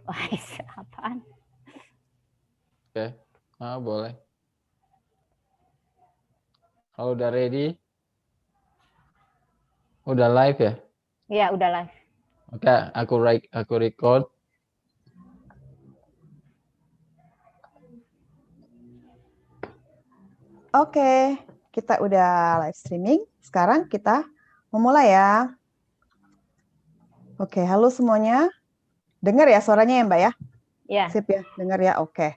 Wah, apaan? Oke, boleh. Kalau udah ready, udah live ya? Ya, udah live. Oke, aku record. Oke, kita udah live streaming. Sekarang kita memulai ya. Oke, halo semuanya. Dengar ya suaranya ya Mbak ya? Ya. Sip ya, dengar ya. Oke.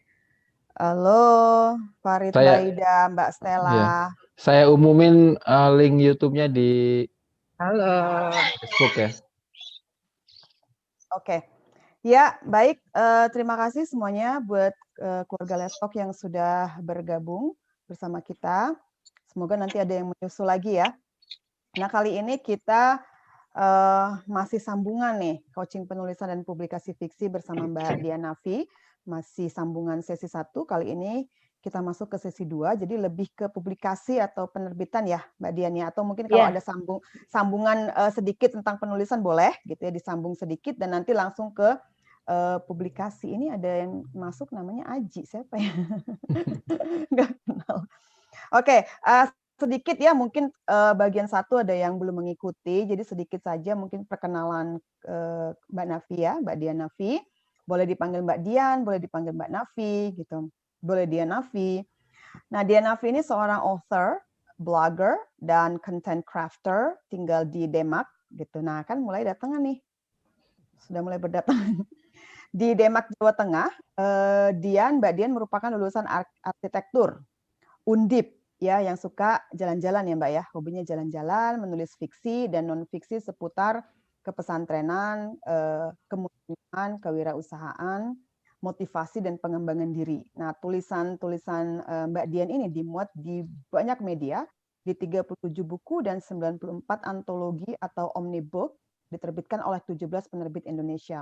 Halo, Farid Saya, Baida, Mbak ya, Stella. saya umumin link YouTube-nya di Halo. Facebook ya. Oke. Ya, baik. Terima kasih semuanya buat keluarga Lestok yang sudah bergabung bersama kita. Semoga nanti ada yang menyusul lagi ya. Nah, kali ini kita masih sambungan nih, coaching penulisan dan publikasi fiksi bersama Mbak Dianafi. Masih sambungan sesi 1, kali ini kita masuk ke sesi 2, jadi lebih ke publikasi atau penerbitan ya Mbak Dian ya, atau mungkin kalau ada sambungan sedikit tentang penulisan boleh gitu ya, disambung sedikit dan nanti langsung ke publikasi. Ini ada yang masuk namanya Aji, siapa ya? Nggak kenal. Oke, sedikit ya mungkin bagian 1 ada yang belum mengikuti, jadi sedikit saja mungkin perkenalan Mbak Nafi ya, Mbak Dian Nafi. Boleh dipanggil Mbak Dian, boleh dipanggil Mbak Nafi gitu. Boleh Dian Nafi. Nah, Dian Nafi ini seorang author, blogger, dan content crafter, tinggal di Demak gitu. Nah, kan mulai datangan nih. Sudah mulai berdatangan. Di Demak, Jawa Tengah, Mbak Dian merupakan lulusan arsitektur Undip ya, yang suka jalan-jalan ya Mbak ya, hobinya jalan-jalan, menulis fiksi dan non fiksi seputar kepesantrenan, kemusliman, kewirausahaan, motivasi dan pengembangan diri. Nah, tulisan-tulisan Mbak Dian ini dimuat di banyak media, di 37 buku dan 94 antologi atau omnibook diterbitkan oleh 17 penerbit Indonesia.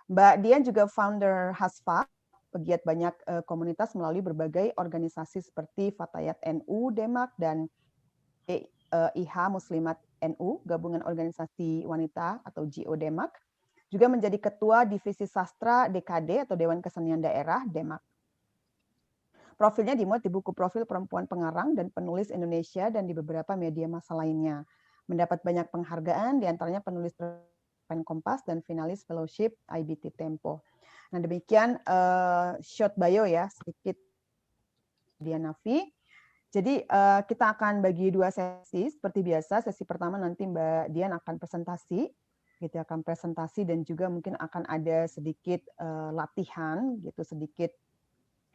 Mbak Dian juga founder Hasfa, pegiat banyak komunitas melalui berbagai organisasi seperti Fatayat NU Demak dan IH Muslimat NU, gabungan organisasi wanita atau GO Demak, juga menjadi ketua divisi sastra DKD atau Dewan Kesenian Daerah Demak. Profilnya dimuat di buku profil perempuan pengarang dan penulis Indonesia dan di beberapa media massa lainnya. Mendapat banyak penghargaan, diantaranya penulis Pen Kompas dan finalis fellowship IBT Tempo. Nah, demikian short bio ya, sedikit Dianafi. Jadi kita akan bagi 2 sesi seperti biasa. Sesi pertama nanti Mbak Dian akan presentasi, gitu akan presentasi dan juga mungkin akan ada sedikit latihan, gitu sedikit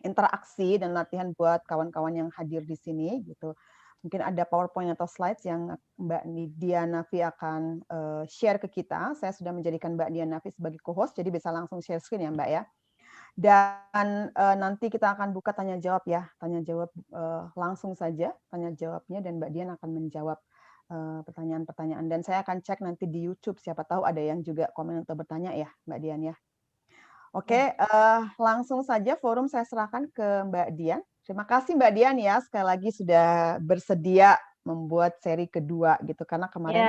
interaksi dan latihan buat kawan-kawan yang hadir di sini, gitu. Mungkin ada PowerPoint atau slides yang Mbak Dianafi akan share ke kita. Saya sudah menjadikan Mbak Dianafi sebagai co-host, jadi bisa langsung share screen ya Mbak ya. Dan nanti kita akan buka tanya jawab ya, tanya jawab langsung saja tanya jawabnya dan Mbak Dian akan menjawab pertanyaan-pertanyaan dan saya akan cek nanti di YouTube siapa tahu ada yang juga komen atau bertanya ya Mbak Dian ya. Oke, langsung saja forum saya serahkan ke Mbak Dian. Terima kasih Mbak Dian ya sekali lagi sudah bersedia membuat seri kedua gitu karena kemarin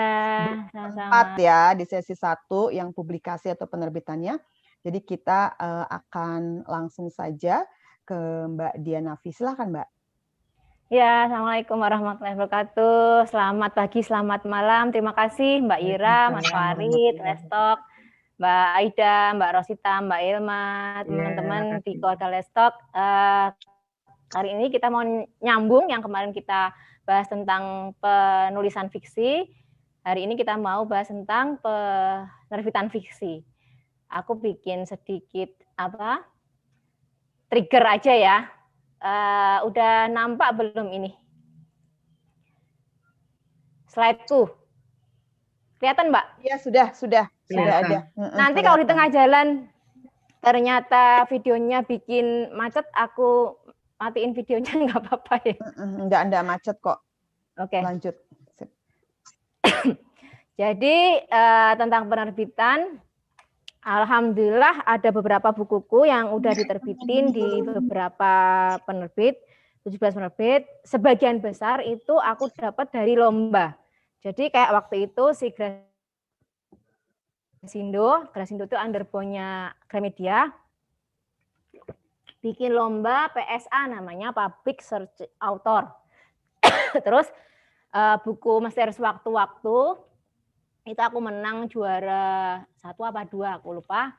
sempat ya di sesi 1 yang publikasi atau penerbitannya. Jadi kita akan langsung saja ke Mbak Dianafi. Silakan Mbak. Ya, Assalamualaikum warahmatullahi wabarakatuh. Selamat pagi, selamat malam. Terima kasih Mbak Ira, Mas Farid, Lestok, Mbak Aida, Mbak Rosita, Mbak Ilma, teman-teman di keluarga Lestok. Hari ini kita mau nyambung yang kemarin kita bahas tentang penulisan fiksi. Hari ini kita mau bahas tentang penerbitan fiksi. Aku bikin sedikit trigger aja ya. Udah nampak belum ini? Slide-ku. Kelihatan, Mbak? Iya, sudah ada. Nanti kalau di tengah jalan ternyata videonya bikin macet, aku matiin videonya nggak apa-apa ya? Nggak macet kok. Oke. Lanjut. Jadi tentang penerbitan, alhamdulillah ada beberapa bukuku yang udah diterbitin di beberapa penerbit, 17 penerbit. Sebagian besar itu aku dapat dari lomba. Jadi kayak waktu itu si Grasindo. Grasindo itu underbone-nya Gramedia. Bikin lomba PSA namanya Public Search Author. Terus buku Misteri Waktu-Waktu itu aku menang juara 1 apa 2 aku lupa.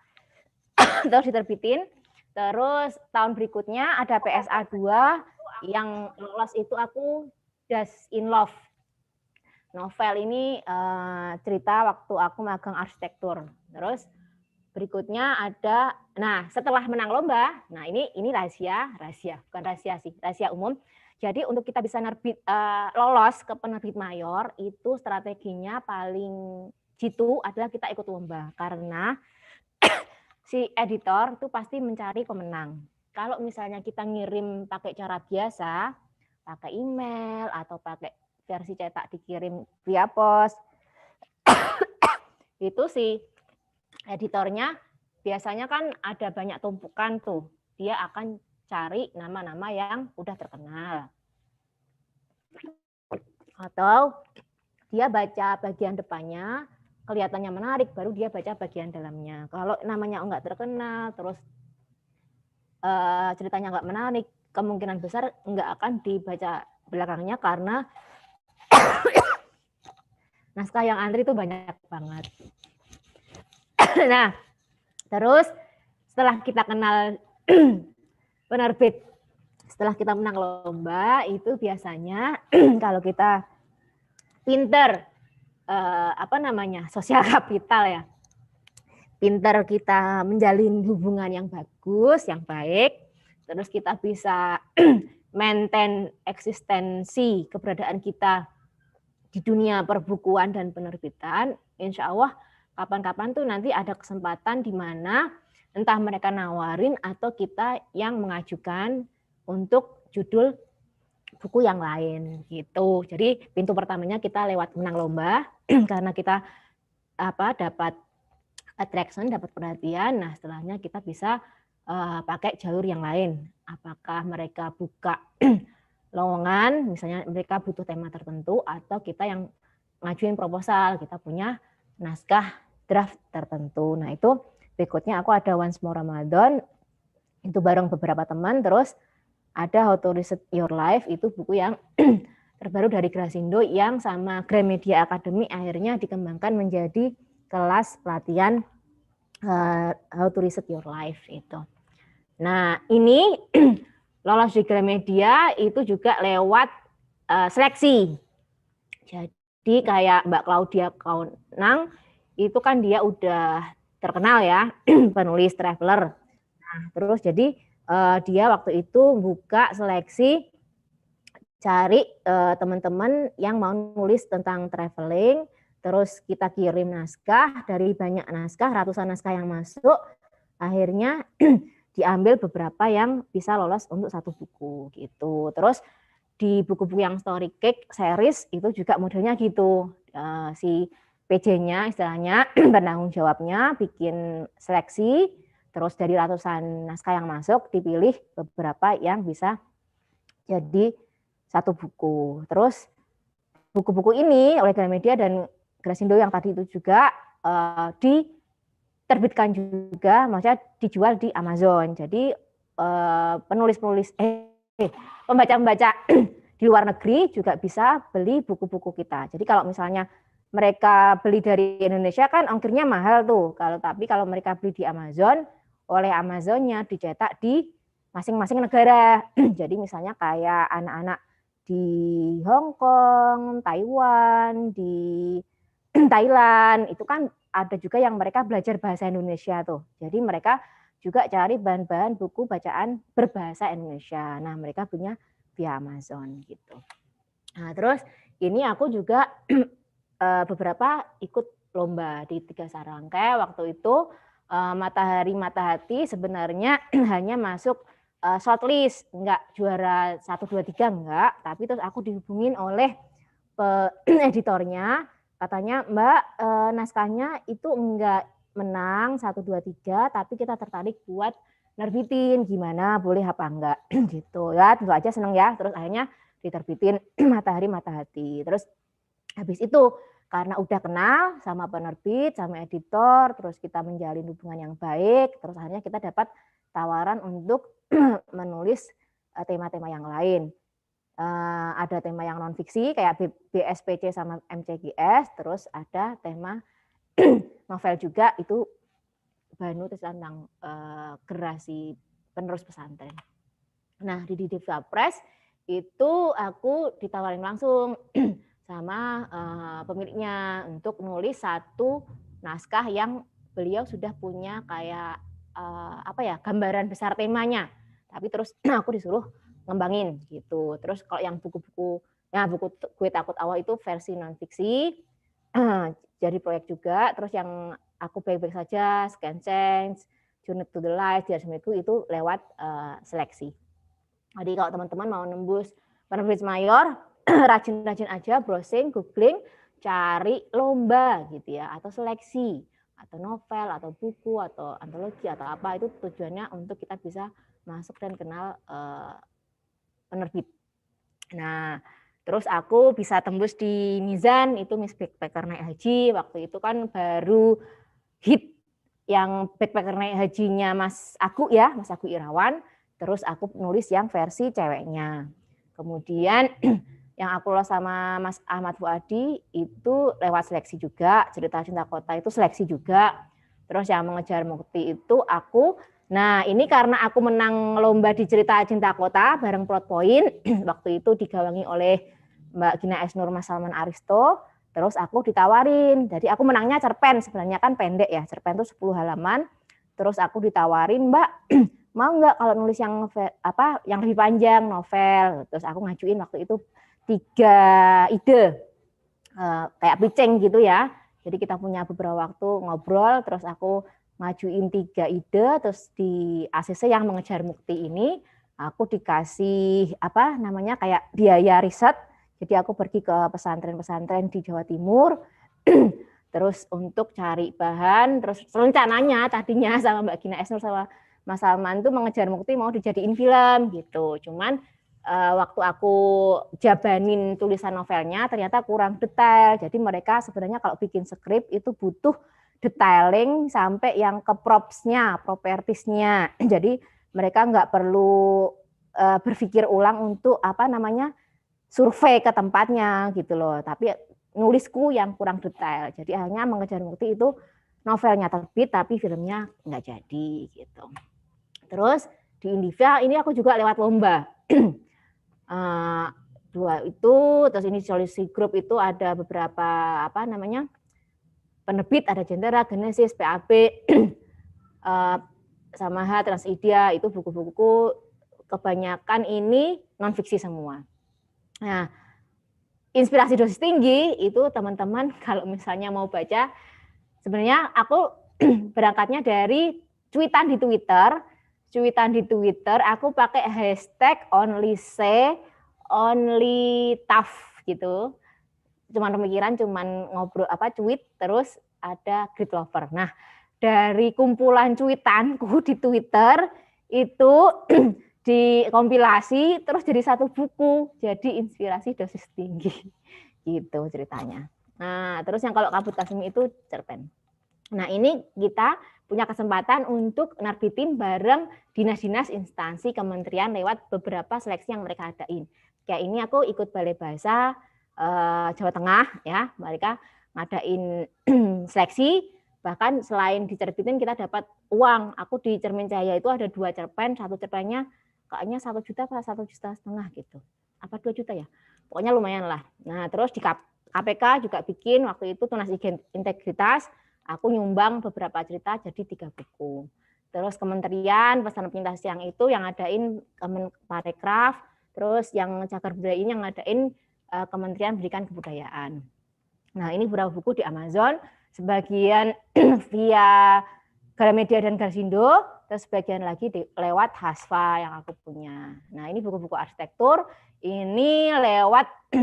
Terus diterbitin. Terus tahun berikutnya ada PSA 2 yang lolos itu aku Just in Love. Novel ini cerita waktu aku magang arsitektur. Terus berikutnya ada, nah setelah menang lomba, nah ini rahasia, bukan rahasia sih, rahasia umum. Jadi untuk kita bisa lolos ke penerbit mayor, itu strateginya paling jitu adalah kita ikut lomba. Karena si editor itu pasti mencari pemenang. Kalau misalnya kita ngirim pakai cara biasa, pakai email atau pakai versi cetak dikirim via pos, itu sih editornya biasanya kan ada banyak tumpukan tuh. Dia akan cari nama-nama yang udah terkenal. Atau dia baca bagian depannya, kelihatannya menarik, baru dia baca bagian dalamnya. Kalau namanya enggak terkenal, terus ceritanya enggak menarik, kemungkinan besar enggak akan dibaca belakangnya karena naskah yang antri itu banyak banget. Nah, terus setelah kita kenal penerbit, setelah kita menang lomba, itu biasanya kalau kita pinter, sosial kapital ya, pinter kita menjalin hubungan yang bagus, yang baik, terus kita bisa maintain eksistensi keberadaan kita di dunia perbukuan dan penerbitan, insya Allah kapan-kapan tuh nanti ada kesempatan di mana entah mereka nawarin atau kita yang mengajukan untuk judul buku yang lain gitu. Jadi pintu pertamanya kita lewat menang lomba karena kita dapat attraction, dapat perhatian. Nah, setelahnya kita bisa pakai jalur yang lain. Apakah mereka buka lowongan, misalnya mereka butuh tema tertentu, atau kita yang ngajuin proposal, kita punya naskah draft tertentu. Nah, itu berikutnya aku ada Once More Ramadan, itu bareng beberapa teman. Terus ada How to Reset Your Life, itu buku yang terbaru dari Grasindo yang sama Gramedia Academy akhirnya dikembangkan menjadi kelas pelatihan How to Reset Your Life itu. Nah, ini lolos di Gramedia itu juga lewat seleksi. Jadi kayak Mbak Claudia Kaunang, itu kan dia udah terkenal ya, penulis traveler. Nah, terus jadi dia waktu itu buka seleksi cari teman-teman yang mau nulis tentang traveling, terus kita kirim naskah, dari banyak naskah, ratusan naskah yang masuk, akhirnya diambil beberapa yang bisa lolos untuk satu buku gitu. Terus di buku-buku yang Story Cake series itu juga modelnya gitu. Si PJ-nya istilahnya penanggung jawabnya bikin seleksi, terus dari ratusan naskah yang masuk dipilih beberapa yang bisa jadi satu buku. Terus buku-buku ini oleh Gramedia dan Grasindo yang tadi itu juga diterbitkan juga, maksudnya dijual di Amazon. Jadi pembaca-pembaca di luar negeri juga bisa beli buku-buku kita. Jadi kalau misalnya mereka beli dari Indonesia kan ongkirnya mahal tuh. Tapi kalau mereka beli di Amazon, oleh Amazonnya dicetak di masing-masing negara. Jadi misalnya kayak anak-anak di Hong Kong, Taiwan, di Thailand, itu kan ada juga yang mereka belajar bahasa Indonesia tuh. Jadi mereka juga cari bahan-bahan buku bacaan berbahasa Indonesia. Nah, mereka punya via Amazon gitu. Nah, terus ini aku juga beberapa ikut lomba di 3 Sarangkai. Waktu itu Matahari Mata Hati sebenarnya hanya masuk shortlist, enggak juara 1, 2, 3 enggak, tapi terus aku dihubungin oleh editornya, katanya Mbak naskahnya itu enggak menang 1, 2, 3, tapi kita tertarik buat nerbitin, gimana boleh apa enggak gitu ya, tentu aja seneng ya. Terus akhirnya diterbitin Matahari Mata Hati. Terus habis itu karena udah kenal sama penerbit, sama editor, terus kita menjalin hubungan yang baik, terus akhirnya kita dapat tawaran untuk menulis tema-tema yang lain. Ada tema yang non fiksi kayak BSPC sama MCGS, terus ada tema novel juga, itu Banu tentang generasi penerus pesantren. Nah, di Diva Press itu aku ditawarin langsung sama pemiliknya untuk nulis satu naskah yang beliau sudah punya kayak gambaran besar temanya, tapi terus aku disuruh ngembangin gitu. Terus kalau yang buku Gue Takut Awal itu versi non fiksi, jadi proyek juga. Terus yang Aku Baik-Baik Saja, Scan Change, Journey to the Light, itu lewat seleksi. Jadi kalau teman-teman mau nembus penerbit mayor, rajin-rajin aja browsing, googling, cari lomba gitu ya, atau seleksi, atau novel, atau buku, atau antologi, atau apa, itu tujuannya untuk kita bisa masuk dan kenal penerbit. Nah, terus aku bisa tembus di Mizan, itu Miss Backpacker Naik Haji, waktu itu kan baru hit yang Backpacker Naik Hajinya Mas Agu Irawan, terus aku nulis yang versi ceweknya. Kemudian yang aku lolos sama Mas Ahmad Fuadi itu lewat seleksi juga, Cerita Cinta Kota itu seleksi juga. Terus yang Mengejar Mukti itu aku, nah ini karena aku menang lomba di Cerita Cinta Kota bareng Plot Point, waktu itu digawangi oleh Mbak Gina Esnur Mas Salman Aristo, terus aku ditawarin, jadi aku menangnya cerpen, sebenarnya kan pendek ya, cerpen itu 10 halaman, terus aku ditawarin, Mbak, mau nggak kalau nulis yang lebih panjang, novel. Terus aku ngajuin waktu itu 3 ide, kayak pitching gitu ya. Jadi kita punya beberapa waktu ngobrol, terus aku ngajuin 3 ide, terus di ACC yang Mengejar Mukti ini aku dikasih kayak biaya riset. Jadi aku pergi ke pesantren-pesantren di Jawa Timur, terus untuk cari bahan, terus rencananya tadinya sama Mbak Gina Esnur sama Mas Salman tuh Mengejar Mukti mau dijadiin film gitu. Cuman waktu aku jabanin tulisan novelnya ternyata kurang detail. Jadi mereka sebenarnya kalau bikin skrip itu butuh detailing sampai yang ke propsnya, propertiesnya. Jadi mereka nggak perlu berpikir ulang untuk survei ke tempatnya gitu loh. Tapi nulisku yang kurang detail. Jadi hanya Mengejar Mukti itu novelnya terbit tapi filmnya nggak jadi gitu. Terus di Indiva ini aku juga lewat lomba. 2 itu, terus ini solusi grup itu ada beberapa penerbit, ada Jentera, Genesis, PAB, Samaha, Transidia, itu buku-buku kebanyakan ini non fiksi semua. Nah, inspirasi dosis tinggi itu teman-teman kalau misalnya mau baca, sebenarnya aku berangkatnya dari cuitan di Twitter. Aku pakai hashtag only tough gitu. Cuman pemikiran, cuman ngobrol tweet, terus ada grid lover. Nah, dari kumpulan cuitanku di Twitter itu dikompilasi terus jadi satu buku, jadi inspirasi dosis tinggi gitu ceritanya. Nah, terus yang kalau Kabut Kasmi itu cerpen. Nah, ini kita punya kesempatan untuk nerbitin bareng dinas-dinas instansi kementerian lewat beberapa seleksi yang mereka adain. Kayak ini aku ikut Balai Bahasa Jawa Tengah ya, mereka ngadain seleksi, bahkan selain diterbitin kita dapat uang. Aku di Cermin Cahaya itu ada 2 cerpen, satu cerpennya kayaknya 1 juta apa 1,5 juta gitu. Apa 2 juta ya? Pokoknya lumayan lah. Nah, terus di KPK juga bikin waktu itu Tunas Integritas, aku nyumbang beberapa cerita jadi 3 buku. Terus Kementerian Pesan Penyintas Siang itu yang ngadain Kemenparekraf, terus yang Cagar Budaya ini yang ngadain Kementerian Pendidikan Kebudayaan. Nah, ini beberapa buku di Amazon, sebagian via Gramedia dan Garsindo, terus sebagian lagi lewat Hasfa yang aku punya. Nah, ini buku-buku arsitektur, ini lewat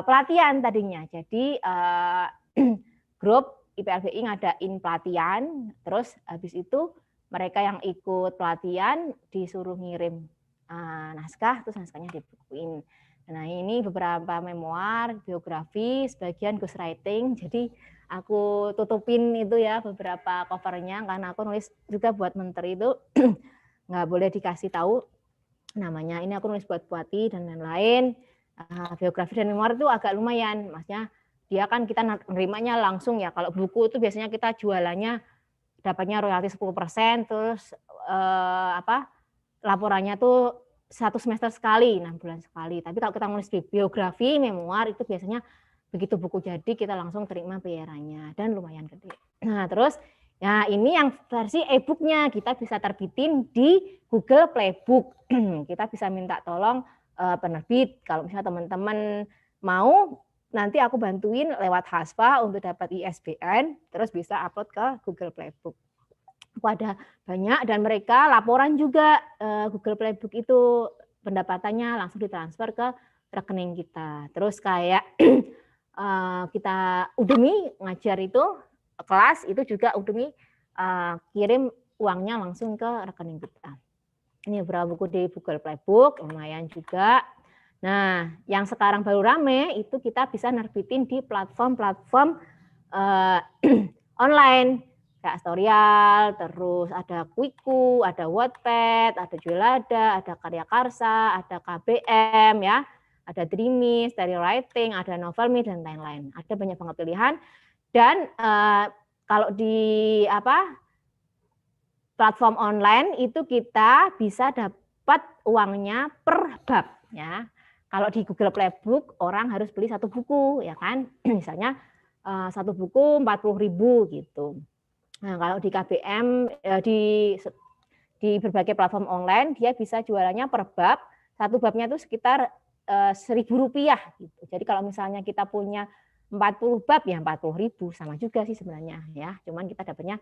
pelatihan tadinya. Jadi grup IPLBI ngadain pelatihan, terus habis itu mereka yang ikut pelatihan disuruh ngirim naskah, terus naskahnya dibukuin. Nah, ini beberapa memoir, biografi, sebagian ghostwriting. Jadi aku tutupin itu ya beberapa covernya karena aku nulis juga buat menteri itu nggak boleh dikasih tahu namanya. Ini aku nulis buat Puati dan lain-lain. Biografi dan memoir itu agak lumayan, maksudnya dia kan kita nerimanya langsung ya. Kalau buku itu biasanya kita jualannya dapatnya royalti 10%, terus laporannya tuh 1 semester sekali, 6 bulan sekali. Tapi kalau kita nulis biografi, memoir itu biasanya begitu buku jadi kita langsung terima bayarannya dan lumayan gede. Nah, terus ya ini yang versi e-booknya kita bisa terbitin di Google Playbook. Kita bisa minta tolong penerbit. Kalau misalnya teman-teman mau, nanti aku bantuin lewat Haspa untuk dapat ISBN, terus bisa upload ke Google Playbook. Ada banyak dan mereka laporan juga Google Playbook itu pendapatannya langsung ditransfer ke rekening kita. Terus kayak kita Udemy ngajar itu kelas itu juga Udemy kirim uangnya langsung ke rekening kita. Ini beberapa buku di Google Playbook lumayan juga. Nah, yang sekarang baru rame itu kita bisa nerbitin di platform-platform online. Kayak Storyal, terus ada Quiku, ada Wattpad, ada Jualada, ada Karya Karsa, ada KBM ya, ada Dreamy, Stereo Writing, ada Novelme dan lain-lain. Ada banyak banget pilihan. Dan kalau di platform online itu kita bisa dapat uangnya per bab ya. Kalau di Google Playbook orang harus beli 1 buku ya kan, misalnya 1 buku 40.000 gitu. Nah, kalau di KBM di berbagai platform online dia bisa jualannya per bab. 1 babnya itu sekitar Rp1.000 gitu. Jadi kalau misalnya kita punya 40 bab ya 40.000 sama juga sih sebenarnya ya. Cuman kita dapatnya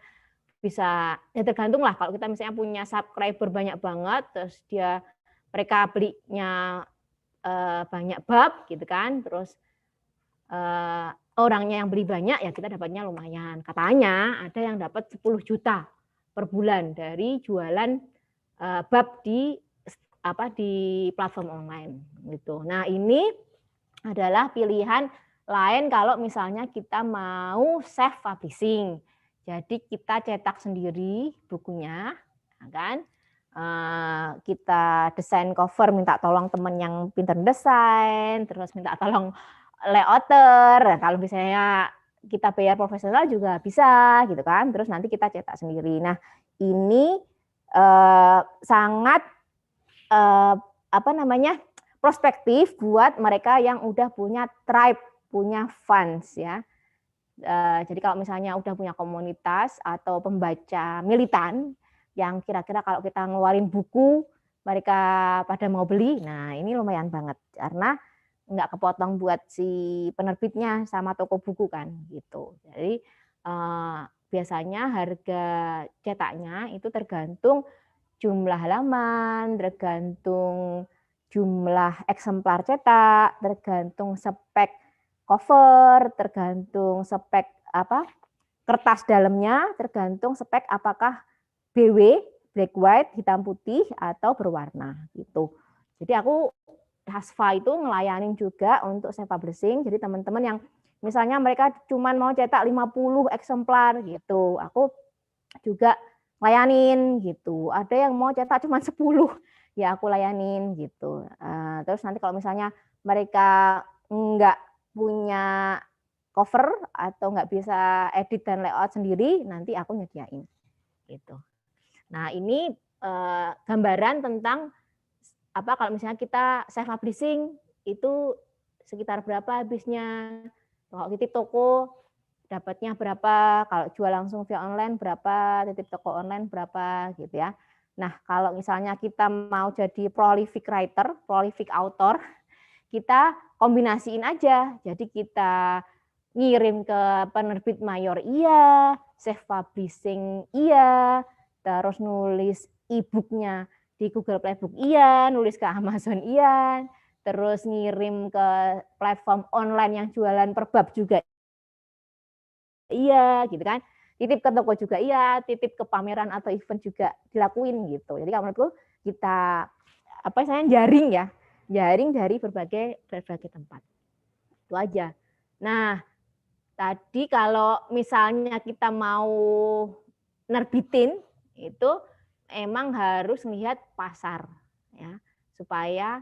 bisa ya tergantung lah kalau kita misalnya punya subscriber banyak banget terus mereka belinya banyak bab gitu kan. Terus orangnya yang beli banyak ya kita dapatnya lumayan. Katanya ada yang dapat 10 juta per bulan dari jualan bab di platform online gitu. Nah, ini adalah pilihan lain kalau misalnya kita mau self publishing. Jadi kita cetak sendiri bukunya, kan? Kita desain cover, minta tolong teman yang pintar desain, terus minta tolong layouter. Kalau misalnya kita bayar profesional juga bisa gitu kan. Terus nanti kita cetak sendiri. Nah, ini sangat prospektif buat mereka yang udah punya tribe, punya fans ya. Jadi kalau misalnya udah punya komunitas atau pembaca militan yang kira-kira kalau kita ngeluarin buku mereka pada mau beli, nah ini lumayan banget karena nggak kepotong buat si penerbitnya sama toko buku kan gitu. Jadi biasanya harga cetaknya itu tergantung jumlah halaman, tergantung jumlah eksemplar cetak, tergantung spek cover, tergantung spek kertas dalamnya, tergantung spek apakah BW black white hitam putih atau berwarna gitu. Jadi aku Haspa itu ngelayanin juga untuk self publishing. Jadi teman-teman yang misalnya mereka cuma mau cetak 50 eksemplar gitu, aku juga layanin gitu. Ada yang mau cetak cuma 10, ya aku layanin gitu. Terus nanti kalau misalnya mereka nggak punya cover atau nggak bisa edit dan layout sendiri, nanti aku nyediain gitu. Nah, ini gambaran tentang kalau misalnya kita self publishing itu sekitar berapa habisnya. Kalau titip toko dapatnya berapa, kalau jual langsung via online berapa, titip toko online berapa gitu ya. Nah, kalau misalnya kita mau jadi prolific writer, prolific author, kita kombinasiin aja. Jadi kita ngirim ke penerbit mayor iya, self publishing iya, terus nulis e-booknya di Google Playbook iya, nulis ke Amazon iya, terus ngirim ke platform online yang jualan per bab juga iya gitu kan. Titip ke toko juga iya, titip ke pameran atau event juga dilakuin gitu. Jadi kalau menurutku kita jaring ya. jaring dari berbagai tempat. Itu aja. Nah, tadi kalau misalnya kita mau nerbitin itu emang harus melihat pasar ya, supaya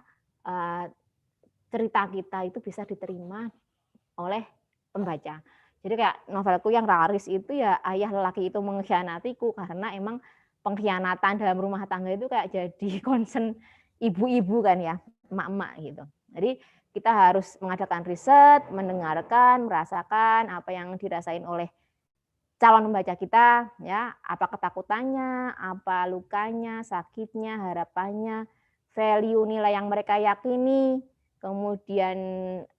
cerita kita itu bisa diterima oleh pembaca. Jadi kayak novelku yang laris itu ya Ayah Lelaki Itu Mengkhianatiku, karena emang pengkhianatan dalam rumah tangga itu kayak jadi concern ibu-ibu kan ya, emak-emak gitu. Jadi kita harus mengadakan riset, mendengarkan, merasakan apa yang dirasain oleh calon pembaca kita, ya, apa ketakutannya, apa lukanya, sakitnya, harapannya, value nilai yang mereka yakini, kemudian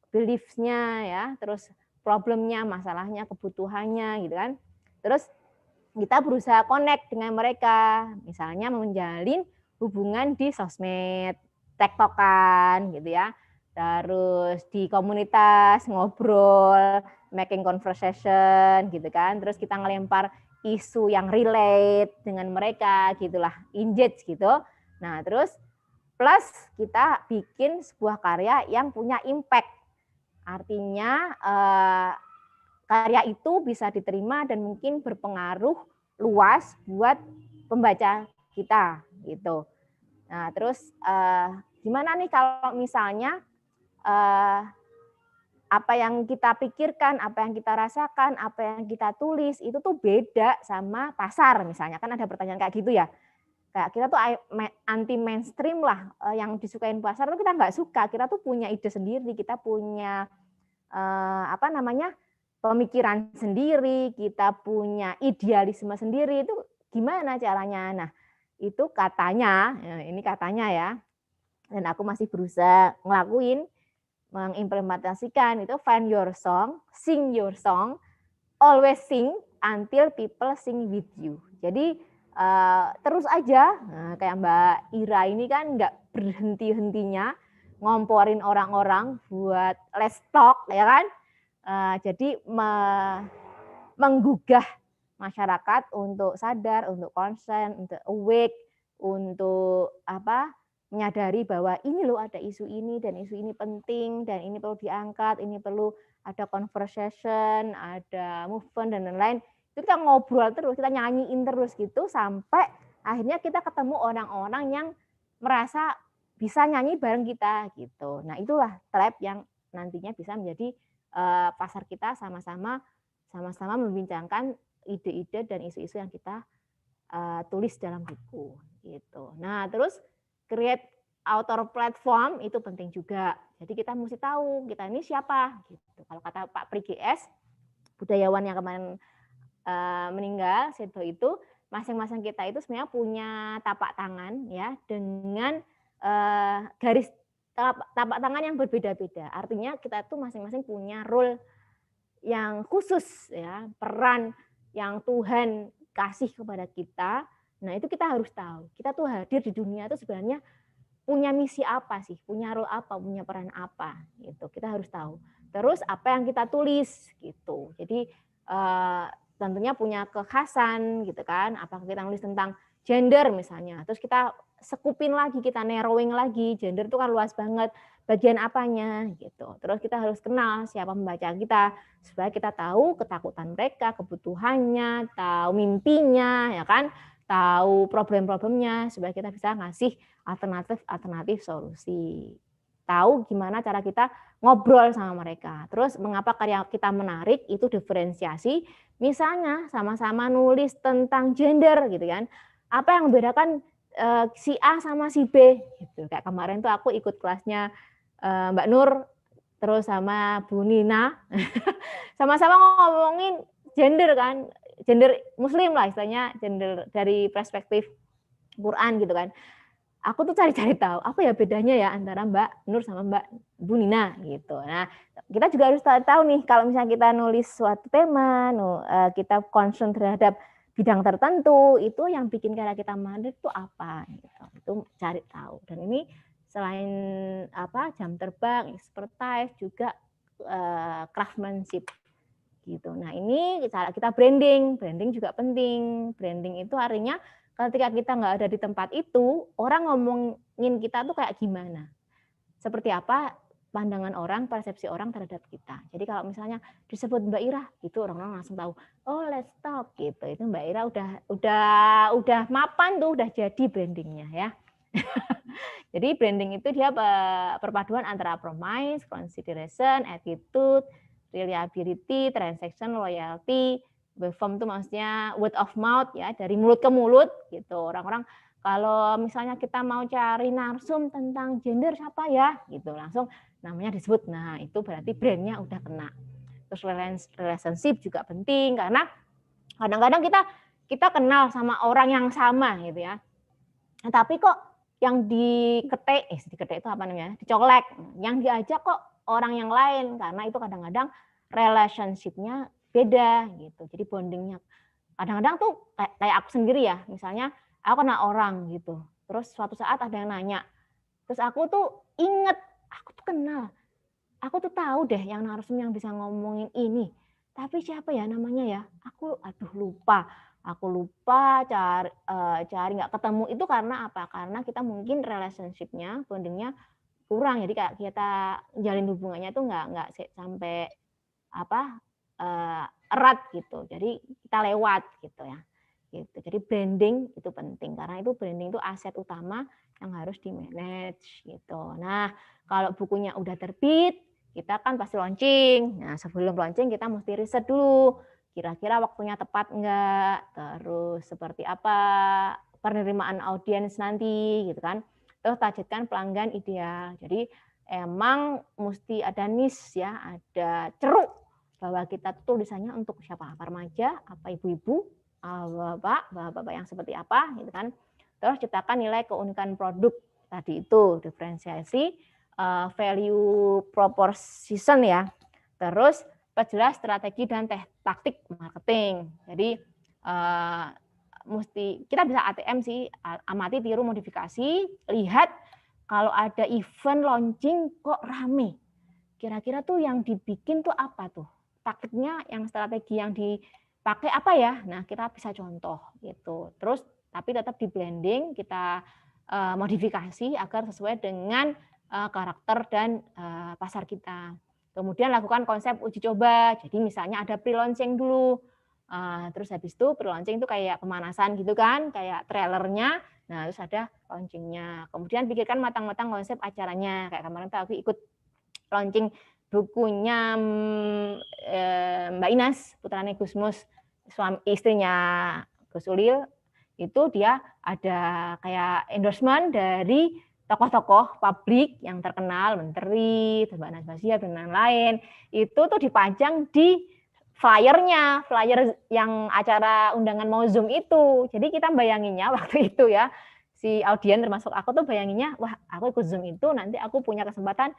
beliefs-nya ya, terus problemnya, masalahnya, kebutuhannya gitu kan. Terus kita berusaha connect dengan mereka, misalnya menjalin hubungan di sosmed, tektokan gitu ya. Terus di komunitas ngobrol, making conversation gitu kan. Terus kita ngelempar isu yang relate dengan mereka gitulah, engage gitu. Nah, terus plus kita bikin sebuah karya yang punya impact. Artinya karya itu bisa diterima dan mungkin berpengaruh luas buat pembaca kita gitu. Nah, terus gimana nih kalau misalnya apa yang kita pikirkan, apa yang kita rasakan, apa yang kita tulis itu tuh beda sama pasar misalnya, kan ada pertanyaan kayak gitu ya. Kayak kita tuh anti mainstream lah, yang disukain pasar tuh kita nggak suka, kita tuh punya ide sendiri, kita punya pemikiran sendiri, kita punya idealisme sendiri, itu gimana caranya? Nah, itu katanya, ini katanya ya, dan aku masih berusaha ngelakuin, mengimplementasikan itu find your song, sing your song, always sing until people sing with you. Jadi terus aja, kayak Mbak Ira ini kan nggak berhenti-hentinya ngomporin orang-orang buat let's talk ya kan. Jadi menggugah masyarakat untuk sadar, untuk concern, untuk awake, untuk menyadari bahwa ini loh ada isu ini dan isu ini penting dan ini perlu diangkat, ini perlu ada conversation, ada movement dan lain-lain. Itu kita ngobrol terus, kita nyanyiin terus gitu sampai akhirnya kita ketemu orang-orang yang merasa bisa nyanyi bareng kita gitu. Nah, itulah tribe yang nantinya bisa menjadi pasar kita, sama-sama membincangkan ide-ide dan isu-isu yang kita tulis dalam buku gitu. Nah, terus create author platform itu penting juga. Jadi kita mesti tahu kita ini siapa gitu. Kalau kata Pak Pri GS, budayawan yang kemarin meninggal, Sedo, itu masing-masing kita itu sebenarnya punya tapak tangan ya dengan garis tapak tangan yang berbeda-beda. Artinya kita tuh masing-masing punya role yang khusus ya, peran yang Tuhan kasih kepada kita. Nah, itu kita harus tahu. Kita tuh hadir di dunia itu sebenarnya punya misi apa sih? Punya role apa? Punya peran apa? Gitu. Kita harus tahu. Terus apa yang kita tulis gitu. Jadi tentunya punya kekhasan gitu kan. Apakah kita nulis tentang gender misalnya. Terus kita sekupin lagi, kita narrowing lagi. Gender itu kan luas banget. Bagian apanya gitu. Terus kita harus kenal siapa pembaca kita supaya kita tahu ketakutan mereka, kebutuhannya, tahu mimpinya, ya kan, tahu problem-problemnya supaya kita bisa ngasih alternatif solusi. Tahu gimana cara kita ngobrol sama mereka. Terus mengapa karya kita menarik itu diferensiasi. Misalnya sama-sama nulis tentang gender gitu kan. Apa yang membedakan si A sama si B gitu. Kayak kemarin tuh aku ikut kelasnya Mbak Nur terus sama Bu Nina sama-sama ngomongin gender kan, gender muslim lah istilahnya, gender dari perspektif Quran gitu kan. Aku tuh cari-cari tahu apa ya bedanya ya antara Mbak Nur sama Mbak Bu Nina gitu. Nah, kita juga harus tahu nih kalau misalnya kita nulis suatu tema, kita concern terhadap bidang tertentu, itu yang bikin karya kita menarik itu apa gitu. Itu cari tahu. Dan ini selain jam terbang, expertise juga craftsmanship gitu. Nah, ini cara kita branding juga penting. Branding itu artinya ketika kita nggak ada di tempat itu, orang ngomongin kita tuh kayak gimana. seperti apa pandangan orang, persepsi orang terhadap kita. Jadi kalau misalnya disebut Mbak Ira, itu orang-orang langsung tahu, oh Let's Talk gitu. Itu Mbak Ira udah mapan tuh, udah jadi brandingnya ya. Jadi branding itu dia perpaduan antara promise, consideration, attitude, reliability, transaction, loyalty. Perform itu maksudnya word of mouth ya, dari mulut ke mulut gitu. Orang-orang kalau misalnya kita mau cari narsum tentang gender siapa ya gitu, langsung namanya disebut. Nah, itu berarti brandnya udah kena. Terus relationship juga penting karena kadang-kadang kita kenal sama orang yang sama gitu ya. Nah, tapi kok yang diketek itu apa namanya? Dicolek. Yang diajak kok orang yang lain karena itu kadang-kadang relationship-nya beda gitu. Jadi bondingnya kadang-kadang tuh kayak aku sendiri ya, misalnya aku kenal orang gitu. Terus suatu saat ada yang nanya. Terus aku tuh inget, aku tuh kenal. Aku tuh tahu deh yang narsum yang bisa ngomongin ini. Tapi siapa ya namanya ya? Aku lupa. Aku lupa cari nggak ketemu itu karena apa? Karena kita mungkin relationship-nya, bondingnya kurang. Jadi kayak kita jalin hubungannya tuh nggak sampai erat gitu. Jadi kita lewat gitu ya. Gitu. Jadi branding itu penting karena itu branding itu aset utama yang harus di manage gitu. Nah, kalau bukunya udah terbit, kita kan pasti launching. Nah, sebelum launching kita mesti riset dulu. Kira-kira waktunya tepat enggak? Terus seperti apa penerimaan audiens nanti gitu kan. Terus targetkan pelanggan ideal. Jadi emang mesti ada niche ya, ada ceruk bahwa kita tulisannya untuk siapa? Apa remaja, apa ibu-ibu, bapak yang seperti apa gitu kan. Terus ciptakan nilai keunikan produk tadi itu, diferensiasi, value proposition ya. Terus perjelas strategi dan taktik marketing. Jadi mesti kita bisa ATM sih, amati, tiru, modifikasi, lihat kalau ada event launching kok rame. Kira-kira tuh yang dibikin tuh apa tuh? Taktiknya, yang strategi yang dipakai apa ya? Nah, kita bisa contoh gitu. Terus tapi tetap di blending, kita modifikasi agar sesuai dengan karakter dan pasar kita. Kemudian lakukan konsep uji coba. Jadi misalnya ada pre-launching dulu. Terus habis itu pre-launching itu kayak pemanasan gitu kan, kayak trailernya. Nah, terus ada launchingnya. Kemudian pikirkan matang-matang konsep acaranya. Kayak kemarin tuh aku ikut launching bukunya Mbak Inas, putrane Gusmus, suami istrinya Gus Ulil. Itu dia ada kayak endorsement dari tokoh-tokoh publik yang terkenal, menteri, Mbak Nasbasia dan lain-lain. Itu tuh dipajang di flyer yang acara undangan mau Zoom itu. Jadi kita bayanginnya waktu itu ya, si audien termasuk aku tuh bayanginnya, wah aku ikut Zoom itu nanti aku punya kesempatan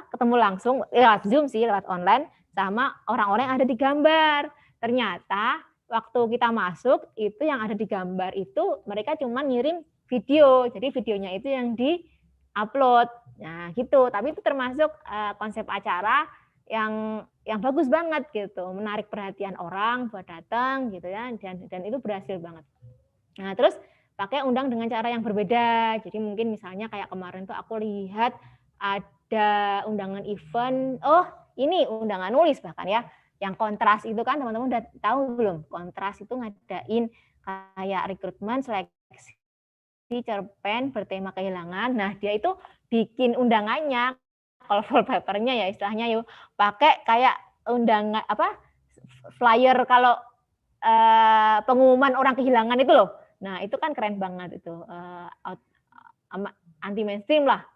ketemu langsung lewat Zoom sih, lewat online sama orang-orang yang ada di gambar. Ternyata waktu kita masuk itu yang ada di gambar itu mereka cuma ngirim video. Jadi videonya itu yang di-upload. Nah, gitu. Tapi itu termasuk konsep acara yang bagus banget gitu, menarik perhatian orang buat datang gitu ya, dan itu berhasil banget. Nah, terus pakai undang dengan cara yang berbeda. Jadi mungkin misalnya kayak kemarin tuh aku lihat ada undangan event, ini undangan nulis bahkan ya, yang kontras itu kan teman-teman udah tahu belum? Kontras itu ngadain kayak rekrutmen seleksi cerpen bertema kehilangan. Nah, dia itu bikin undangannya, kalau wallpaper-nya ya istilahnya yuk, pakai kayak undangan flyer kalau pengumuman orang kehilangan itu loh. Nah, itu kan keren banget itu. Anti mainstream lah.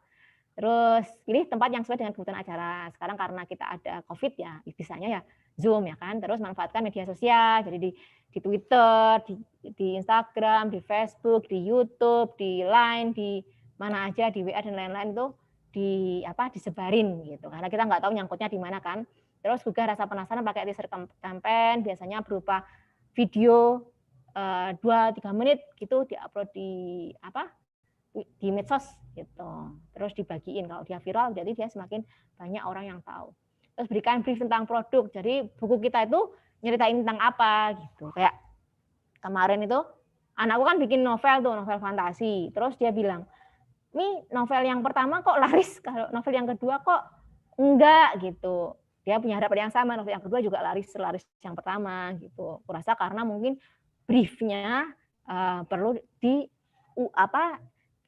Terus pilih tempat yang sesuai dengan kebutuhan acara. Sekarang karena kita ada COVID ya, bisanya ya Zoom ya kan. Terus manfaatkan media sosial, jadi di Twitter, di Instagram, di Facebook, di YouTube, di Line, di mana aja, di WA dan lain-lain itu disebarin gitu. Karena kita nggak tahu nyangkutnya di mana kan. Terus juga rasa penasaran pakai teaser campaign, biasanya berupa video 2-3 menit gitu diupload di medsos gitu. Terus dibagiin, kalau dia viral jadi dia semakin banyak orang yang tahu. Terus berikan brief tentang produk. Jadi buku kita itu nyeritain tentang apa gitu. Kayak kemarin itu anakku kan bikin novel fantasi. Terus dia bilang, ini novel yang pertama kok laris, kalau novel yang kedua kok enggak gitu. Dia punya harapan yang sama, novel yang kedua juga laris yang pertama gitu. Kurasa karena mungkin briefnya perlu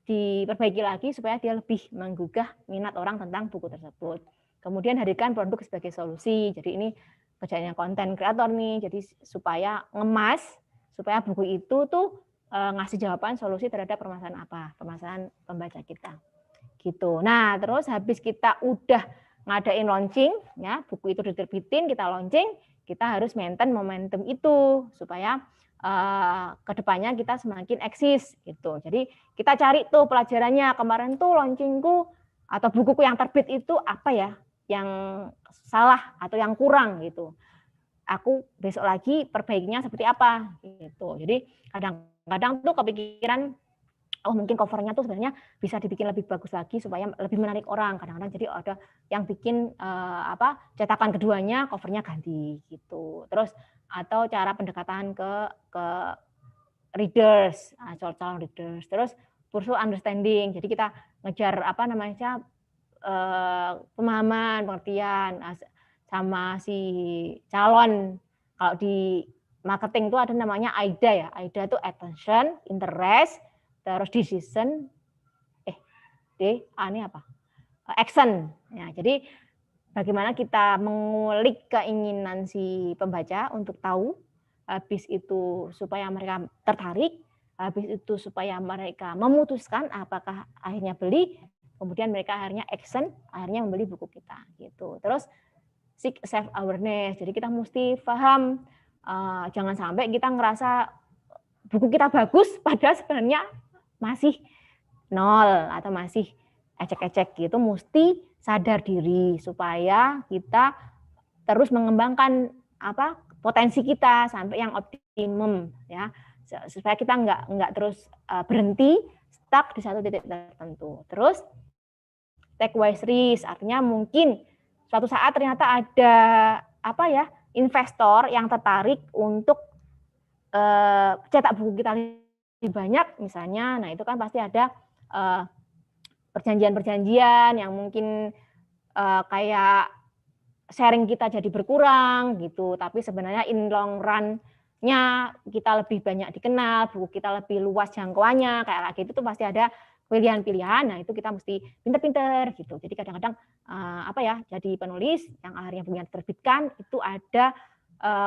diperbaiki lagi supaya dia lebih menggugah minat orang tentang buku tersebut. Kemudian hadirkan produk sebagai solusi. Jadi ini kerjanya konten kreator nih. Jadi supaya ngemas, supaya buku itu tuh ngasih jawaban solusi terhadap permasalahan apa, permasalahan pembaca kita. Gitu. Nah, terus habis kita udah ngadain launching, ya buku itu diterbitin, kita launching, kita harus maintain momentum itu supaya kedepannya kita semakin eksis gitu. Jadi kita cari tuh pelajarannya, kemarin tuh launchingku atau bukuku yang terbit itu apa ya yang salah atau yang kurang gitu. Aku besok lagi perbaikinya seperti apa gitu. Jadi kadang-kadang tuh kepikiran, oh mungkin covernya tuh sebenarnya bisa dibikin lebih bagus lagi supaya lebih menarik orang. Kadang-kadang jadi ada yang bikin cetakan keduanya covernya ganti gitu. Terus atau cara pendekatan ke readers, calon readers. Terus pursuit understanding. Jadi kita ngejar pemahaman, pengertian sama si calon. Kalau di marketing itu ada namanya AIDA ya. AIDA itu attention, interest, terus decision, ini apa? Action. Ya, jadi bagaimana kita mengulik keinginan si pembaca untuk tahu, habis itu supaya mereka tertarik, habis itu supaya mereka memutuskan apakah akhirnya beli, kemudian mereka akhirnya action, akhirnya membeli buku kita gitu. Terus seek self awareness. Jadi kita mesti paham, jangan sampai kita ngerasa buku kita bagus padahal sebenarnya masih nol atau masih ecek-ecek gitu. Mesti sadar diri supaya kita terus mengembangkan potensi kita sampai yang optimum ya, supaya kita nggak terus berhenti stuck di satu titik tertentu. Terus take wise risk, artinya mungkin suatu saat ternyata ada investor yang tertarik untuk cetak buku kita lebih banyak misalnya. Nah itu kan pasti ada perjanjian-perjanjian yang mungkin kayak sharing kita jadi berkurang gitu, tapi sebenarnya in long run-nya kita lebih banyak dikenal, buku kita lebih luas jangkauannya, kayak gitu tuh pasti ada pilihan-pilihan. Nah itu kita mesti pinter-pinter gitu. Jadi kadang-kadang jadi penulis yang akhirnya punya diterbitkan itu ada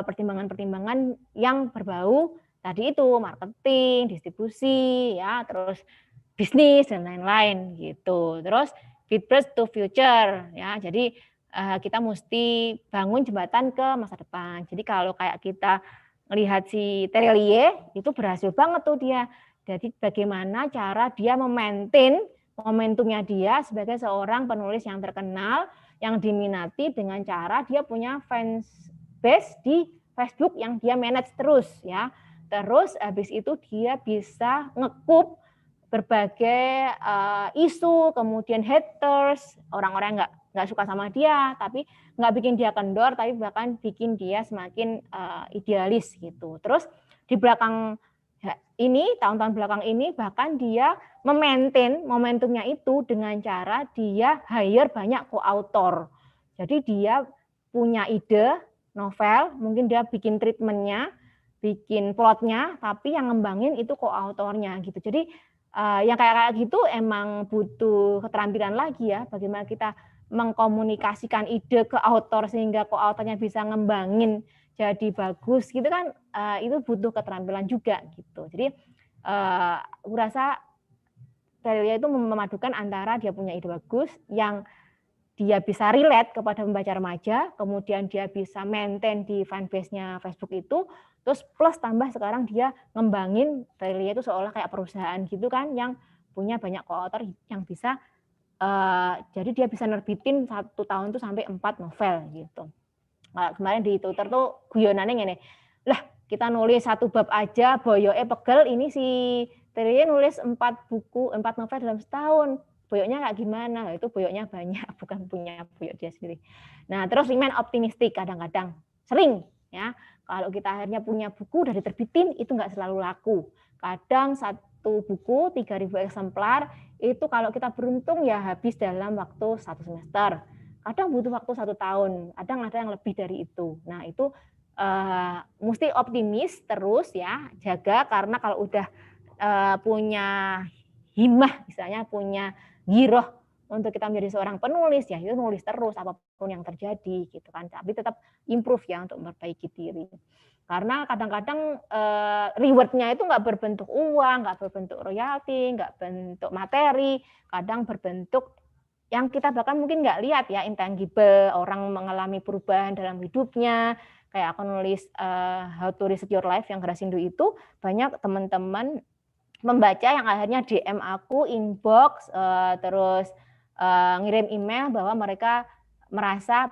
pertimbangan-pertimbangan yang berbau tadi itu marketing, distribusi, ya, terus bisnis dan lain-lain gitu. Terus bridge to future, ya. Jadi kita mesti bangun jembatan ke masa depan. Jadi kalau kayak kita melihat si Terelie itu berhasil banget tuh dia. Jadi bagaimana cara dia memaintain momentumnya dia sebagai seorang penulis yang terkenal, yang diminati dengan cara dia punya fans base di Facebook yang dia manage terus ya. Terus habis itu dia bisa ngekup berbagai isu, kemudian haters, orang-orang nggak suka sama dia, tapi nggak bikin dia kendor, tapi bahkan bikin dia semakin idealis gitu. Terus di belakang ini, tahun-tahun belakang ini, bahkan dia memaintain momentumnya itu dengan cara dia hire banyak co-author. Jadi dia punya ide novel, mungkin dia bikin treatmentnya, bikin plotnya, tapi yang ngembangin itu co-authornya gitu. Jadi yang kayak gitu emang butuh keterampilan lagi ya, bagaimana kita mengkomunikasikan ide ke author sehingga co-authornya bisa ngembangin jadi bagus gitu kan, itu butuh keterampilan juga gitu. Jadi aku rasa Terelie itu memadukan antara dia punya ide bagus yang dia bisa relate kepada pembaca remaja, kemudian dia bisa maintain di fanbase-nya Facebook itu, terus plus tambah sekarang dia ngembangin Terelie itu seolah kayak perusahaan gitu kan, yang punya banyak co-author yang bisa, jadi dia bisa nerbitin 1 tahun itu sampai 4 novel gitu. Nah, kemarin di Twitter tuh guyonannya gini, lah kita nulis 1 bab aja, boyoke pegel, ini si Terelie nulis 4 novel dalam setahun. Boyoknya kayak gimana? Itu boyoknya banyak, bukan punya boyok dia sendiri. Nah, terus remain optimistik kadang-kadang. Sering ya, kalau kita akhirnya punya buku udah diterbitin, itu nggak selalu laku. Kadang 1 satu buku 3.000 eksemplar itu kalau kita beruntung ya habis dalam waktu 1 semester. Kadang butuh waktu 1 tahun, kadang ada yang lebih dari itu. Nah itu mesti optimis terus ya, jaga, karena kalau udah punya himmah, misalnya punya giroh untuk kita menjadi seorang penulis, ya itu nulis terus apapun yang terjadi gitu kan. Tapi tetap improve ya untuk memperbaiki diri. Karena kadang-kadang reward-nya itu nggak berbentuk uang, nggak berbentuk royalti, nggak bentuk materi, kadang berbentuk yang kita bahkan mungkin nggak lihat ya, intangible, orang mengalami perubahan dalam hidupnya. Kayak aku nulis How to Reset Your Life yang Grasindo itu, banyak teman-teman membaca yang akhirnya DM aku, inbox, terus ngirim email bahwa mereka merasa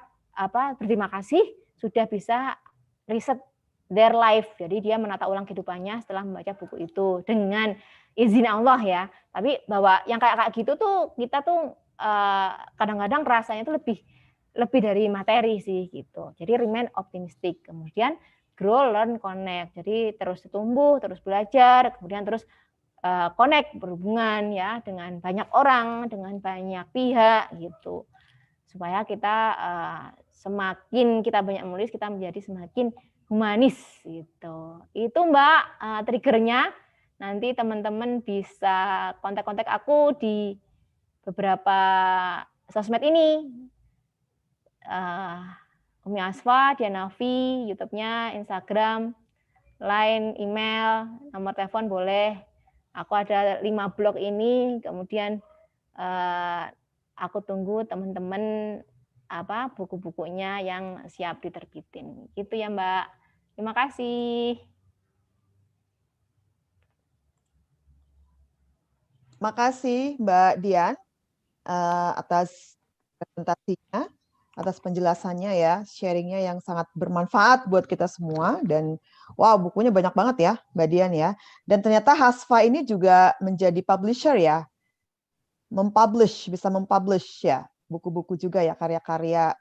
berterima kasih sudah bisa reset their life. Jadi dia menata ulang kehidupannya setelah membaca buku itu dengan izin Allah ya. Tapi bahwa yang kayak gitu tuh kita tuh kadang-kadang rasanya tuh lebih dari materi sih gitu. Jadi remain optimistic. Kemudian grow, learn, connect. Jadi terus tumbuh, terus belajar, kemudian terus connect, berhubungan ya dengan banyak orang, dengan banyak pihak gitu. Supaya kita semakin kita banyak menulis, kita menjadi semakin humanis gitu. Itu Mbak triggernya. Nanti teman-teman bisa kontak-kontak aku di beberapa sosmed ini. Umi Asfa, Dianavi, YouTube-nya, Instagram, Line, email, nomor telepon boleh. Aku ada 5 blog ini, kemudian aku tunggu teman-teman buku-bukunya yang siap diterbitin. Gitu ya Mbak. Terima kasih. Makasih Mbak Dian atas presentasinya, atas penjelasannya ya, sharingnya yang sangat bermanfaat buat kita semua. Dan wow, bukunya banyak banget ya Mbak Dian ya. Dan ternyata Hasfa ini juga menjadi publisher ya, bisa mempublish ya buku-buku juga ya, karya-karya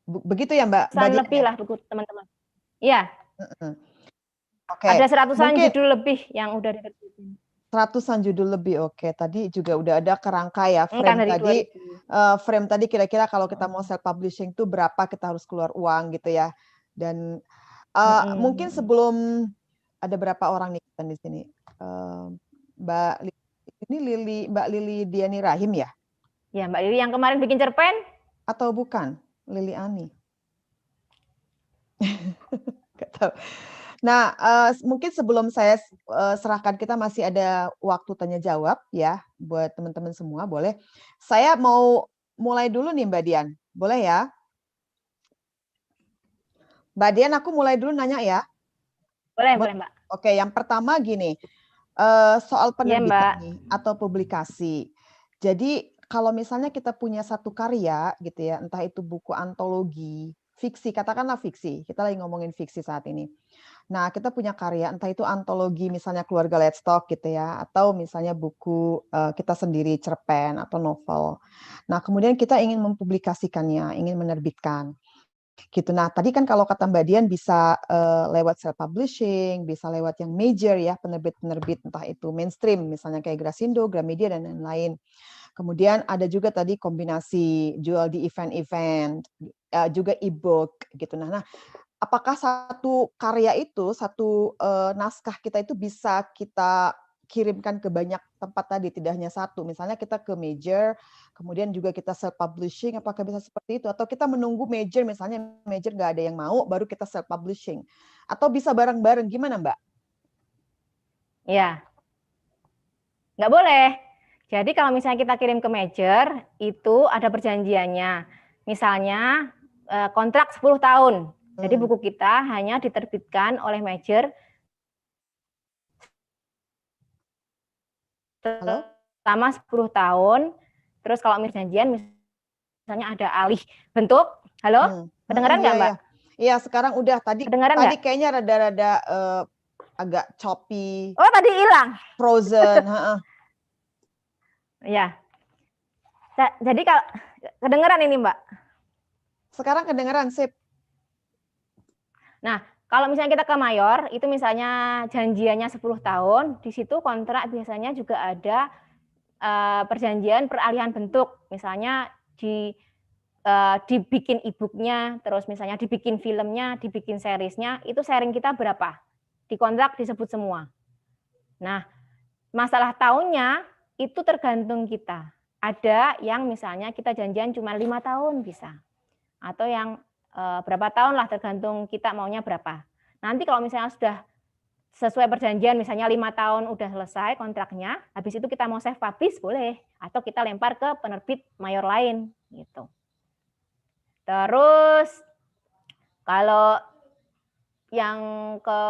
begitu ya Mbak Dian Lebih ya? lah buku teman-teman. Iya. Oke. Ada 100-an Mungkin judul lebih yang udah diterbitin. 100-an judul lebih. Oke, tadi juga udah ada kerangka ya, frame Dari tadi. 2000. Frame tadi kira-kira kalau kita mau self publishing itu berapa kita harus keluar uang gitu ya. Dan mungkin sebelum ada berapa orang nih kita di sini. Mbak Lili Diani Rahim ya? Ya, Mbak Lili yang kemarin bikin cerpen? Atau bukan? Lili Ani. Gak tahu. Nah, mungkin sebelum saya serahkan, kita masih ada waktu tanya jawab ya buat teman-teman semua, boleh. Saya mau mulai dulu nih Mbak Dian, boleh ya? Mbak Dian, aku mulai dulu nanya ya. Boleh Mbak. Oke, yang pertama gini, soal penerbitan nih atau publikasi. Jadi kalau misalnya kita punya satu karya gitu ya, entah itu buku antologi, fiksi, katakanlah fiksi, kita lagi ngomongin fiksi saat ini. Nah, kita punya karya, entah itu antologi misalnya Keluarga Let's Talk gitu ya, atau misalnya buku kita sendiri, cerpen atau novel. Nah, kemudian kita ingin mempublikasikannya, ingin menerbitkan. Gitu. Nah, tadi kan kalau kata Mbak Dian bisa lewat self-publishing, bisa lewat yang major ya, penerbit-penerbit, entah itu mainstream, misalnya kayak Grasindo, Gramedia, dan lain-lain. Kemudian ada juga tadi kombinasi jual di event-event, juga e-book gitu. Nah, apakah satu karya itu, satu naskah kita itu bisa kita kirimkan ke banyak tempat tadi, tidak hanya satu. Misalnya kita ke major, kemudian juga kita self-publishing, apakah bisa seperti itu? Atau kita menunggu major, misalnya major nggak ada yang mau, baru kita self-publishing. Atau bisa bareng-bareng, gimana Mbak? Ya, nggak boleh. Jadi kalau misalnya kita kirim ke major, itu ada perjanjiannya. Misalnya kontrak 10 tahun. Jadi buku kita hanya diterbitkan oleh major selama 10 tahun. Terus kalau misalnya ada alih bentuk. Halo? Kedengeran nggak Mbak? Iya, sekarang udah. Tadi kayaknya rada-rada agak choppy. Oh, tadi hilang. Frozen. Ya. Jadi kalau kedengeran ini Mbak? Sekarang kedengeran, sip. Nah, Kalau misalnya kita ke mayor, itu misalnya janjiannya 10 tahun, di situ kontrak biasanya juga ada perjanjian peralihan bentuk. Misalnya dibikin e-booknya, terus misalnya dibikin filmnya, dibikin seriesnya, itu sharing kita berapa? Di kontrak disebut semua. Nah, masalah tahunnya itu tergantung kita. Ada yang misalnya kita janjian cuma 5 tahun bisa. Atau yang berapa tahun lah, tergantung kita maunya berapa. Nanti kalau misalnya sudah sesuai perjanjian, misalnya 5 tahun udah selesai kontraknya, habis itu kita mau self publish boleh, atau kita lempar ke penerbit mayor lain gitu. Terus kalau yang ke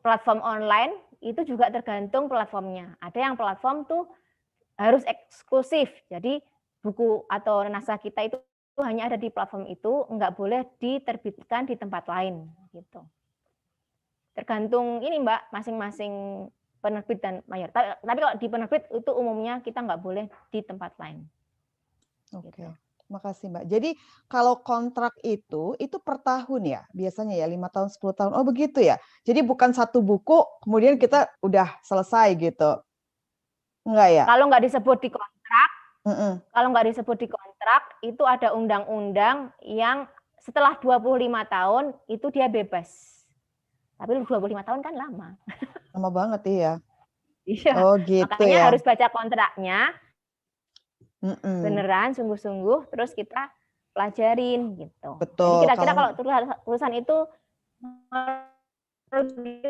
platform online itu juga tergantung platformnya. Ada yang platform tuh harus eksklusif, jadi buku atau naskah kita itu hanya ada di platform itu, nggak boleh diterbitkan di tempat lain gitu. Tergantung ini Mbak, masing-masing penerbit dan mayor. Tapi kalau di penerbit itu umumnya kita nggak boleh di tempat lain. Oke, Gitu. makasih Mbak. Jadi kalau kontrak itu per tahun ya, biasanya ya 5 tahun, 10 tahun. Oh begitu ya. Jadi bukan satu buku, kemudian kita udah selesai gitu. Enggak ya? Kalau nggak disebut di kontrak, Mm-mm. kalau nggak disebut di kontrak, itu ada undang-undang yang setelah 25 tahun itu dia bebas. Tapi 25 tahun kan lama. Lama banget iya. Iya. Oh gitu Makanya ya. harus baca kontraknya Mm-mm. beneran sungguh-sungguh, terus kita pelajarin gitu. Betul. Jadi kira-kira kalau tulisan itu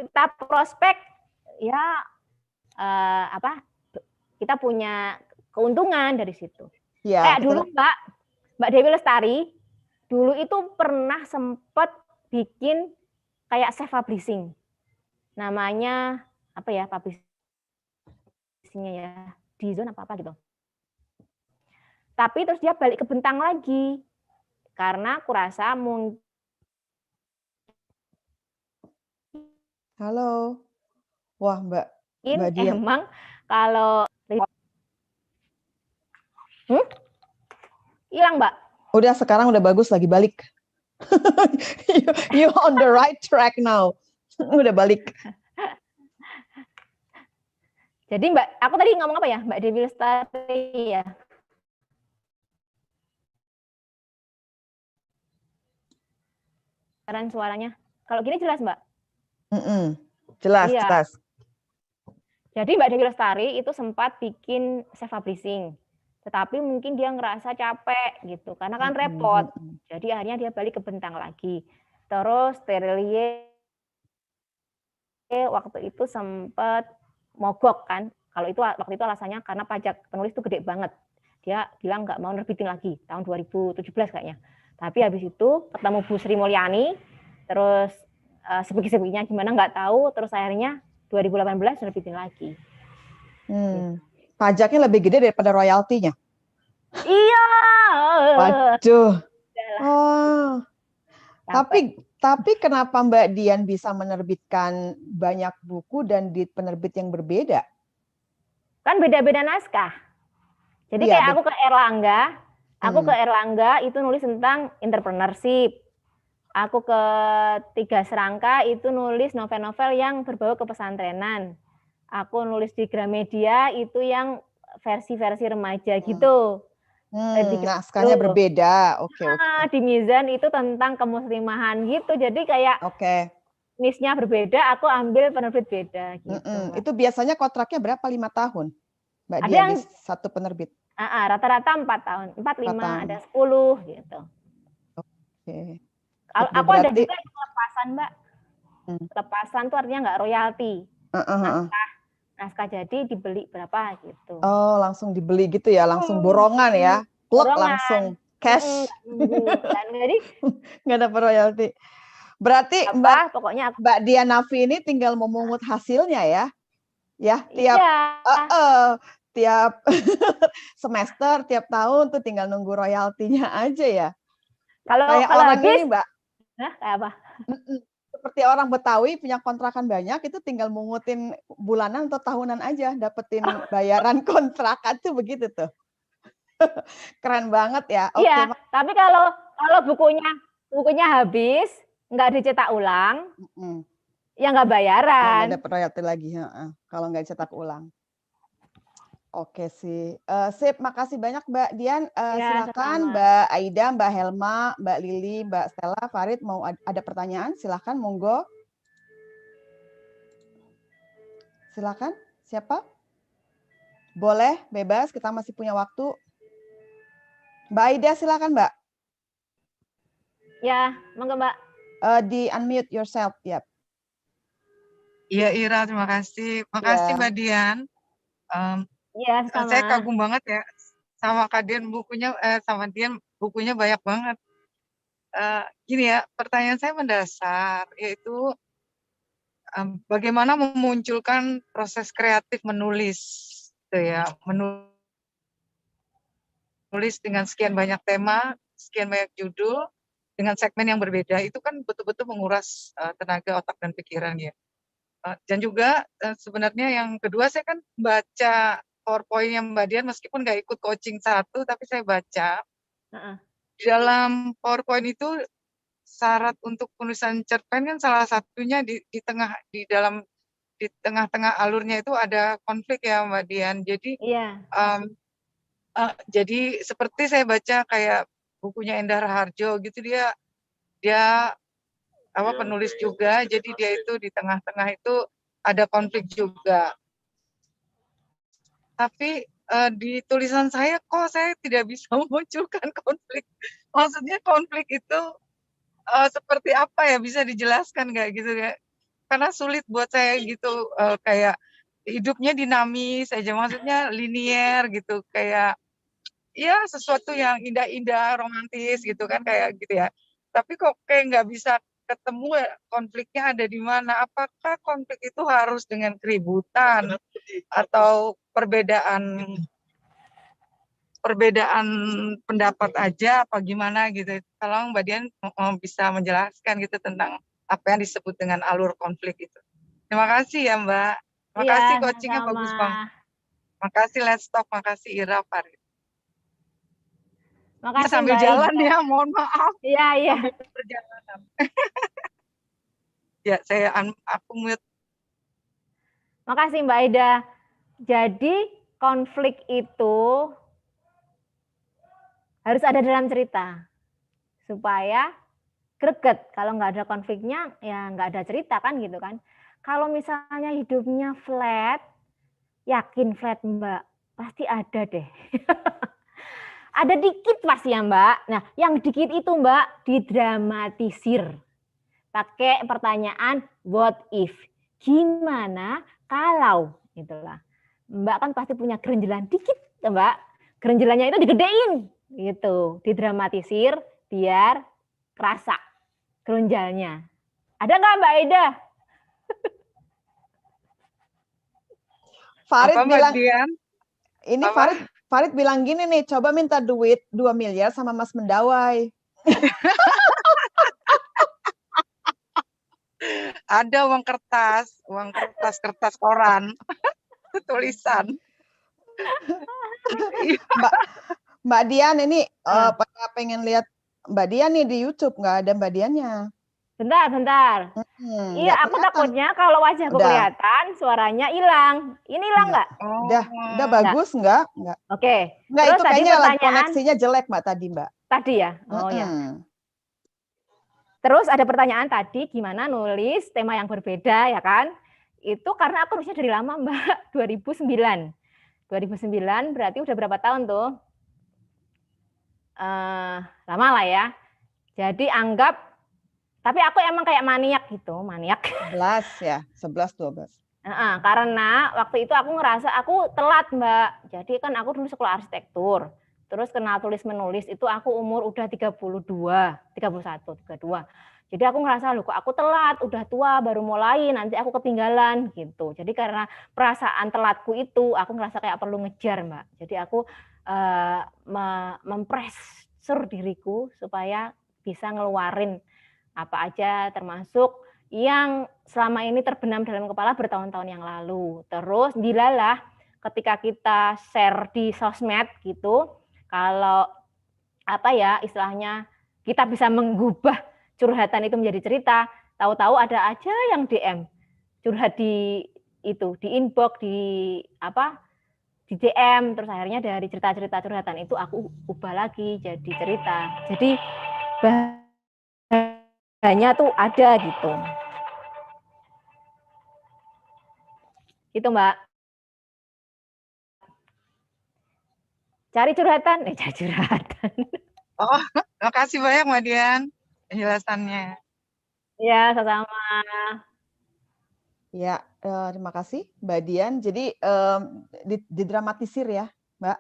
kita prospek ya kita punya keuntungan dari situ. Ya, Kayak dulu Mbak Dewi Lestari dulu itu pernah sempat bikin kayak self publishing. Namanya apa ya, publishingnya ya, Dizon apa gitu. Tapi terus dia balik ke Bentang lagi. Karena aku rasa mungkin. Halo. Wah, Mbak Dian. Emang kalau hilang Mbak. Udah sekarang udah bagus lagi balik. You on the right track now. Udah balik. Jadi Mbak, aku tadi ngomong apa ya? Mbak Dewi Lestari ya. Suaranya. Kalau gini jelas Mbak? Jelas, iya. jelas. Jadi Mbak Dewi Lestari itu sempat bikin self publishing. Tetapi mungkin dia ngerasa capek gitu, karena kan repot. Jadi akhirnya dia balik ke Bentang lagi. Terus Terelie waktu itu sempat mogok kan. Kalau itu waktu itu alasannya karena pajak penulis itu gede banget. Dia bilang nggak mau nerbitin lagi tahun 2017 kayaknya. Tapi habis itu ketemu Bu Sri Mulyani, terus sebegi-seginya gimana nggak tahu, terus akhirnya 2018 nerbitin lagi. Pajaknya lebih gede daripada royaltinya. Iya. Waduh. Oh. Tapi kenapa Mbak Dian bisa menerbitkan banyak buku dan di penerbit yang berbeda? Kan beda-beda naskah. Jadi kayak aku ke Erlangga itu nulis tentang entrepreneurship. Aku ke Tiga Serangka itu nulis novel-novel yang berbau kepesantrenan. Aku nulis di Gramedia itu yang versi-versi remaja gitu. Naskahnya berbeda. Oke. Di Mizan itu tentang kemuslimahan gitu. Jadi kayak niche-nya berbeda, aku ambil penerbit beda gitu. Itu biasanya kontraknya berapa? 5 tahun? Mbak Ada Dian yang di satu penerbit? Rata-rata 4 tahun. 4, 5, ada 10 gitu. Oke. Aku ada juga yang lepasan, Mbak. Lepasan tuh artinya nggak royalti. Naskah jadi dibeli berapa gitu. Oh, langsung dibeli gitu ya, langsung borongan ya. Pluk langsung cash. Jadi nggak dapat royalti. Berarti Mbak Dian Nafi ini tinggal memungut hasilnya ya. Ya, tiap semester, tiap tahun tuh tinggal nunggu royaltinya aja ya. Kalau orang habis, ini, Mbak. Kayak apa? Seperti orang Betawi punya kontrakan banyak, itu tinggal mungutin bulanan atau tahunan aja, dapetin bayaran kontrakan tuh begitu tuh. Keren banget ya. Iya, tapi kalau bukunya habis, nggak dicetak ulang, Mm-mm. ya nggak Ya, bayaran. nggak ada royalti lagi, heeh, kalau nggak cetak ulang. Oke sih, sip. Makasih banyak Mbak Dian. Ya, Silakan sama. Mbak Aida, Mbak Helma, Mbak Lili, Mbak Stella, Farid mau ada pertanyaan? Silakan, monggo. Silakan. Siapa? Boleh, bebas. Kita masih punya waktu. Mbak Aida, silakan Mbak. Ya, monggo Mbak. Di unmute yourself, ya. Iya Ira, terima kasih. Makasih Ya. Mbak Dian. Iya, Saya sama. kagum banget ya sama Kak Dian bukunya, sama Dian bukunya banyak banget. Gini ya, pertanyaan saya mendasar, yaitu bagaimana memunculkan proses kreatif menulis, gitu ya, menulis dengan sekian banyak tema, sekian banyak judul, dengan segmen yang berbeda, itu kan betul-betul menguras tenaga otak dan pikiran ya. Dan juga sebenarnya yang kedua, saya kan baca PowerPoint-nya Mbak Dian meskipun nggak ikut coaching satu, tapi saya baca. Di dalam PowerPoint itu syarat untuk penulisan cerpen kan salah satunya di tengah-tengah alurnya itu ada konflik ya Mbak Dian. Jadi Iya. jadi seperti saya baca kayak bukunya Endah Raharjo gitu, dia penulis juga, jadi dia itu di tengah-tengah itu ada konflik juga. Tapi di tulisan saya kok saya tidak bisa memunculkan konflik. Maksudnya konflik itu seperti apa ya, bisa dijelaskan nggak gitu ya? Karena sulit buat saya gitu, kayak hidupnya dinamis aja, maksudnya linier gitu, kayak ya sesuatu yang indah-indah, romantis gitu kan, kayak gitu ya. Tapi kok kayak nggak bisa ketemu konfliknya ada di mana. Apakah konflik itu harus dengan keributan atau perbedaan pendapat aja apa gimana gitu. Tolong Mbak Dian bisa menjelaskan gitu tentang apa yang disebut dengan alur konflik itu. Terima kasih ya Mbak. Terima Iya, kasih, coachingnya sama. bagus banget. Makasih Let's Talk, makasih Ira, Farid. Makasih Sambil Mbak jalan Ida. ya, mohon maaf. Iya, iya. Sambil perjalanan. Ya, aku mute. Makasih Mbak Ida. Jadi konflik itu harus ada dalam cerita supaya greget. Kalau nggak ada konfliknya ya nggak ada cerita kan gitu kan. Kalau misalnya hidupnya flat, yakin flat Mbak, pasti ada deh. Ada dikit pasti ya Mbak. Nah yang dikit itu Mbak didramatisir. Pakai pertanyaan what if. Gimana kalau itulah. Mbak kan pasti punya gerenjelan dikit Mbak. Gerenjelannya itu digedein gitu, didramatisir biar kerasa geronjalnya. Ada nggak Mbak Ida? Farid Apa, bilang, Dian? ini Farid bilang gini nih, coba minta duit 2 miliar sama Mas Mendawai. Ada uang kertas koran, tulisan. Mbak Dian ini pada pengen lihat Mbak Dian nih di YouTube, nggak ada Mbak Diannya. Bentar. Iya, aku takutnya kalau wajahku kelihatan, suaranya hilang. Ini hilang nggak? Udah bagus nggak? Oke. Nggak, Terus itu tadi kayaknya pertanyaan, koneksinya jelek Mbak tadi Mbak. Tadi ya? Oh ya. Terus ada pertanyaan tadi, gimana nulis tema yang berbeda ya kan? Itu karena aku nulisnya dari lama Mbak, 2009. 2009 berarti udah berapa tahun tuh? Lama lah ya. Jadi anggap, tapi aku emang kayak maniak gitu, maniak. 11 ya, 11-12. Karena waktu itu aku ngerasa aku telat Mbak. Jadi kan aku dulu sekolah arsitektur. Terus kenal tulis menulis itu aku umur udah 32, 31, 32. Jadi aku ngerasa loh kok aku telat, udah tua baru mulai, nanti aku ketinggalan gitu. Jadi karena perasaan telatku itu aku ngerasa kayak perlu ngejar Mbak. Jadi aku mempressure diriku supaya bisa ngeluarin apa aja termasuk yang selama ini terbenam dalam kepala bertahun-tahun yang lalu. Terus dilalah ketika kita share di sosmed gitu, kalau apa ya istilahnya kita bisa mengubah curhatan itu menjadi cerita, tahu-tahu ada aja yang DM curhat di itu, di inbox, di apa, di DM, terus akhirnya dari cerita-cerita curhatan itu aku ubah lagi jadi cerita. Jadi bahannya tuh ada gitu. Gitu, Mbak. Cari curhatan. Oh, makasih banyak Mbak Dian penjelasannya. Ya, sama-sama. Ya, terima kasih Mbak Dian. Jadi didramatisir ya, Mbak.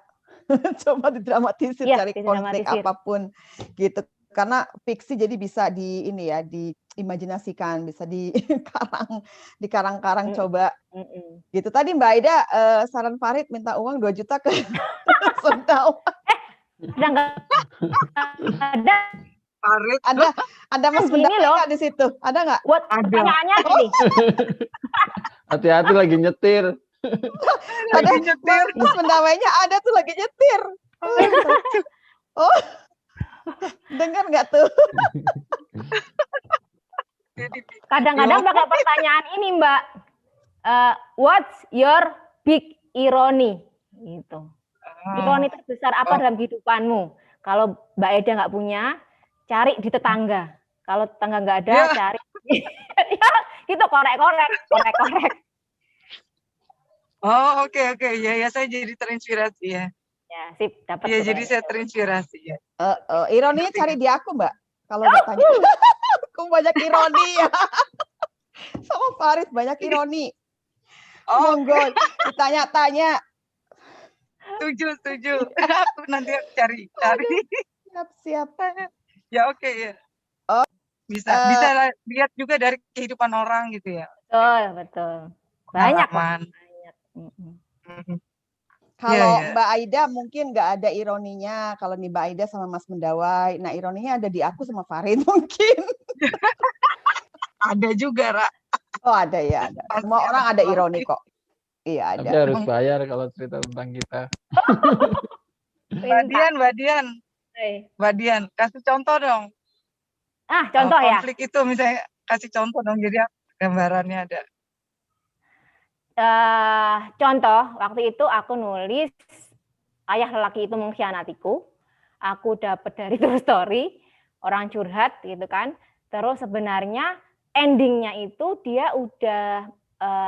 Coba didramatisir, Ya, cari konflik didramatisir. apapun gitu. Karena fiksi jadi bisa di ini ya, diimajinasikan, bisa di karang-karang coba. Gitu. Tadi Mbak Aida saran Farid minta uang 2 juta ke Sundawa. Udah nggak ada. Farid. Ada Mas Pendawainya di situ. Ada nggak? Buat pertanyaannya nih. Hati-hati lagi nyetir. Ada Mas Pendawainya ada tuh lagi nyetir. Oh, dengar nggak tuh? Kadang-kadang pakai pertanyaan ini, Mbak. What's your big irony? Gitu. Ironi terbesar apa dalam kehidupanmu? Kalau Mbak Eda nggak punya, cari di tetangga. Kalau tetangga nggak ada, cari. Ya, itu korek-korek. Oh, oke. Ya, saya jadi terinspirasi ya. Ya, sip, dapat. Ya, jadi saya terinspirasi ya. Ironinya cari di aku, Mbak. Kalau nggak tanya. Aku banyak ironi ya. Sama Farid banyak ironi. Oh, monggo ditanya-tanya. Setuju. Aku nanti cari. Siap. Ya, oke ya. Oh, bisa lihat juga dari kehidupan orang gitu ya. Betul. Banyak. Kalau Mbak Aida mungkin nggak ada ironinya. Kalau nih Mbak Aida sama Mas Mendawai, nah ironinya ada di aku sama Farid mungkin. Ada juga, Ra. Oh ada ya. Semua orang ada ironi kok. Iya ada. Tapi harus bayar kalau cerita tentang kita. Mbak Dian, kasih contoh dong. Contoh ya. Konflik itu misalnya kasih contoh dong, jadi gambarannya ada. Contoh, waktu itu aku nulis ayah lelaki itu mengkhianatiku. Aku dapat dari True Story, orang curhat gitu kan. Terus sebenarnya endingnya itu dia udah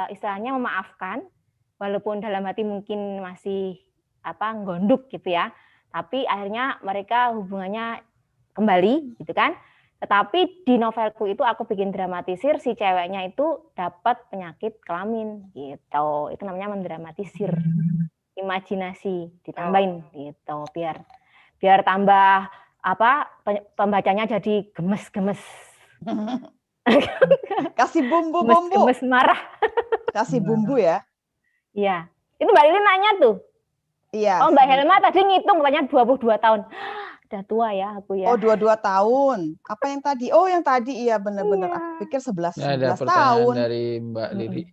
istilahnya memaafkan, walaupun dalam hati mungkin masih gondok gitu ya. Tapi akhirnya mereka hubungannya kembali gitu kan. Tetapi di novelku itu aku bikin dramatisir si ceweknya itu dapat penyakit kelamin gitu. Itu namanya mendramatisir. Imajinasi ditambahin gitu biar tambah pembacanya jadi gemes-gemes. Kasih bumbu-bumbu. Gemes marah. Kasih bumbu ya. Iya. Itu Mbak Lili nanya tuh. Iya. Oh Mbak Helma tadi ngitung katanya 22 tahun. Udah tua ya aku ya. Oh 22 tahun. Apa yang tadi? Oh yang tadi iya benar-benar. Aku pikir 11 ada tahun. Dari Mbak Lili.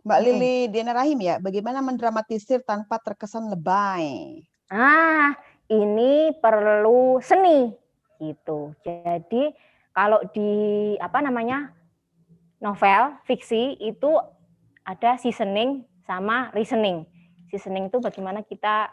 Mbak Lili Diana Rahim ya. Bagaimana mendramatisir tanpa terkesan lebay? Ini perlu seni gitu. Jadi kalau di novel fiksi itu ada seasoning sama reasoning. Seasoning itu bagaimana kita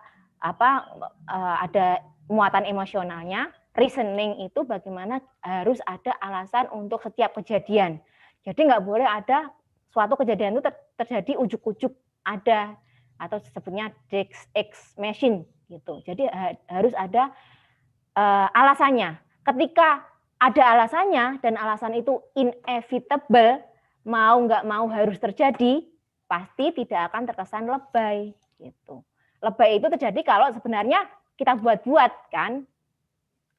ada muatan emosionalnya. Reasoning itu bagaimana harus ada alasan untuk setiap kejadian. Jadi nggak boleh ada suatu kejadian itu terjadi ujuk-ujuk ada atau sebutnya Deus ex machina gitu. Jadi harus ada alasannya. Ketika ada alasannya dan alasan itu inevitable, mau nggak mau harus terjadi, pasti tidak akan terkesan lebay gitu. Lebay itu terjadi kalau sebenarnya kita buat-buat kan,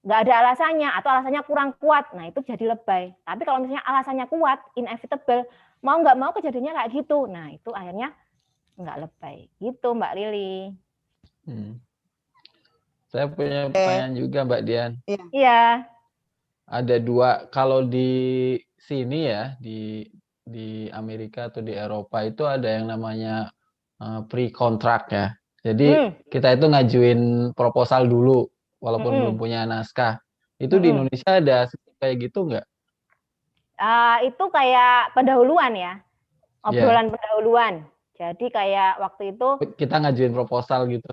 nggak ada alasannya atau alasannya kurang kuat, nah itu jadi lebay. Tapi kalau misalnya alasannya kuat, inevitable, mau nggak mau kejadiannya kayak gitu, nah itu akhirnya nggak lebay gitu Mbak Lili. Saya punya pertanyaan juga Mbak Dian. Iya. Ada 2, kalau di sini ya, di Amerika atau di Eropa itu ada yang namanya pre-contract ya. Jadi kita itu ngajuin proposal dulu, walaupun belum punya naskah. Itu di Indonesia ada kayak gitu nggak? Itu kayak pendahuluan ya, Iya. obrolan pendahuluan. Jadi kayak waktu itu Kita ngajuin proposal gitu.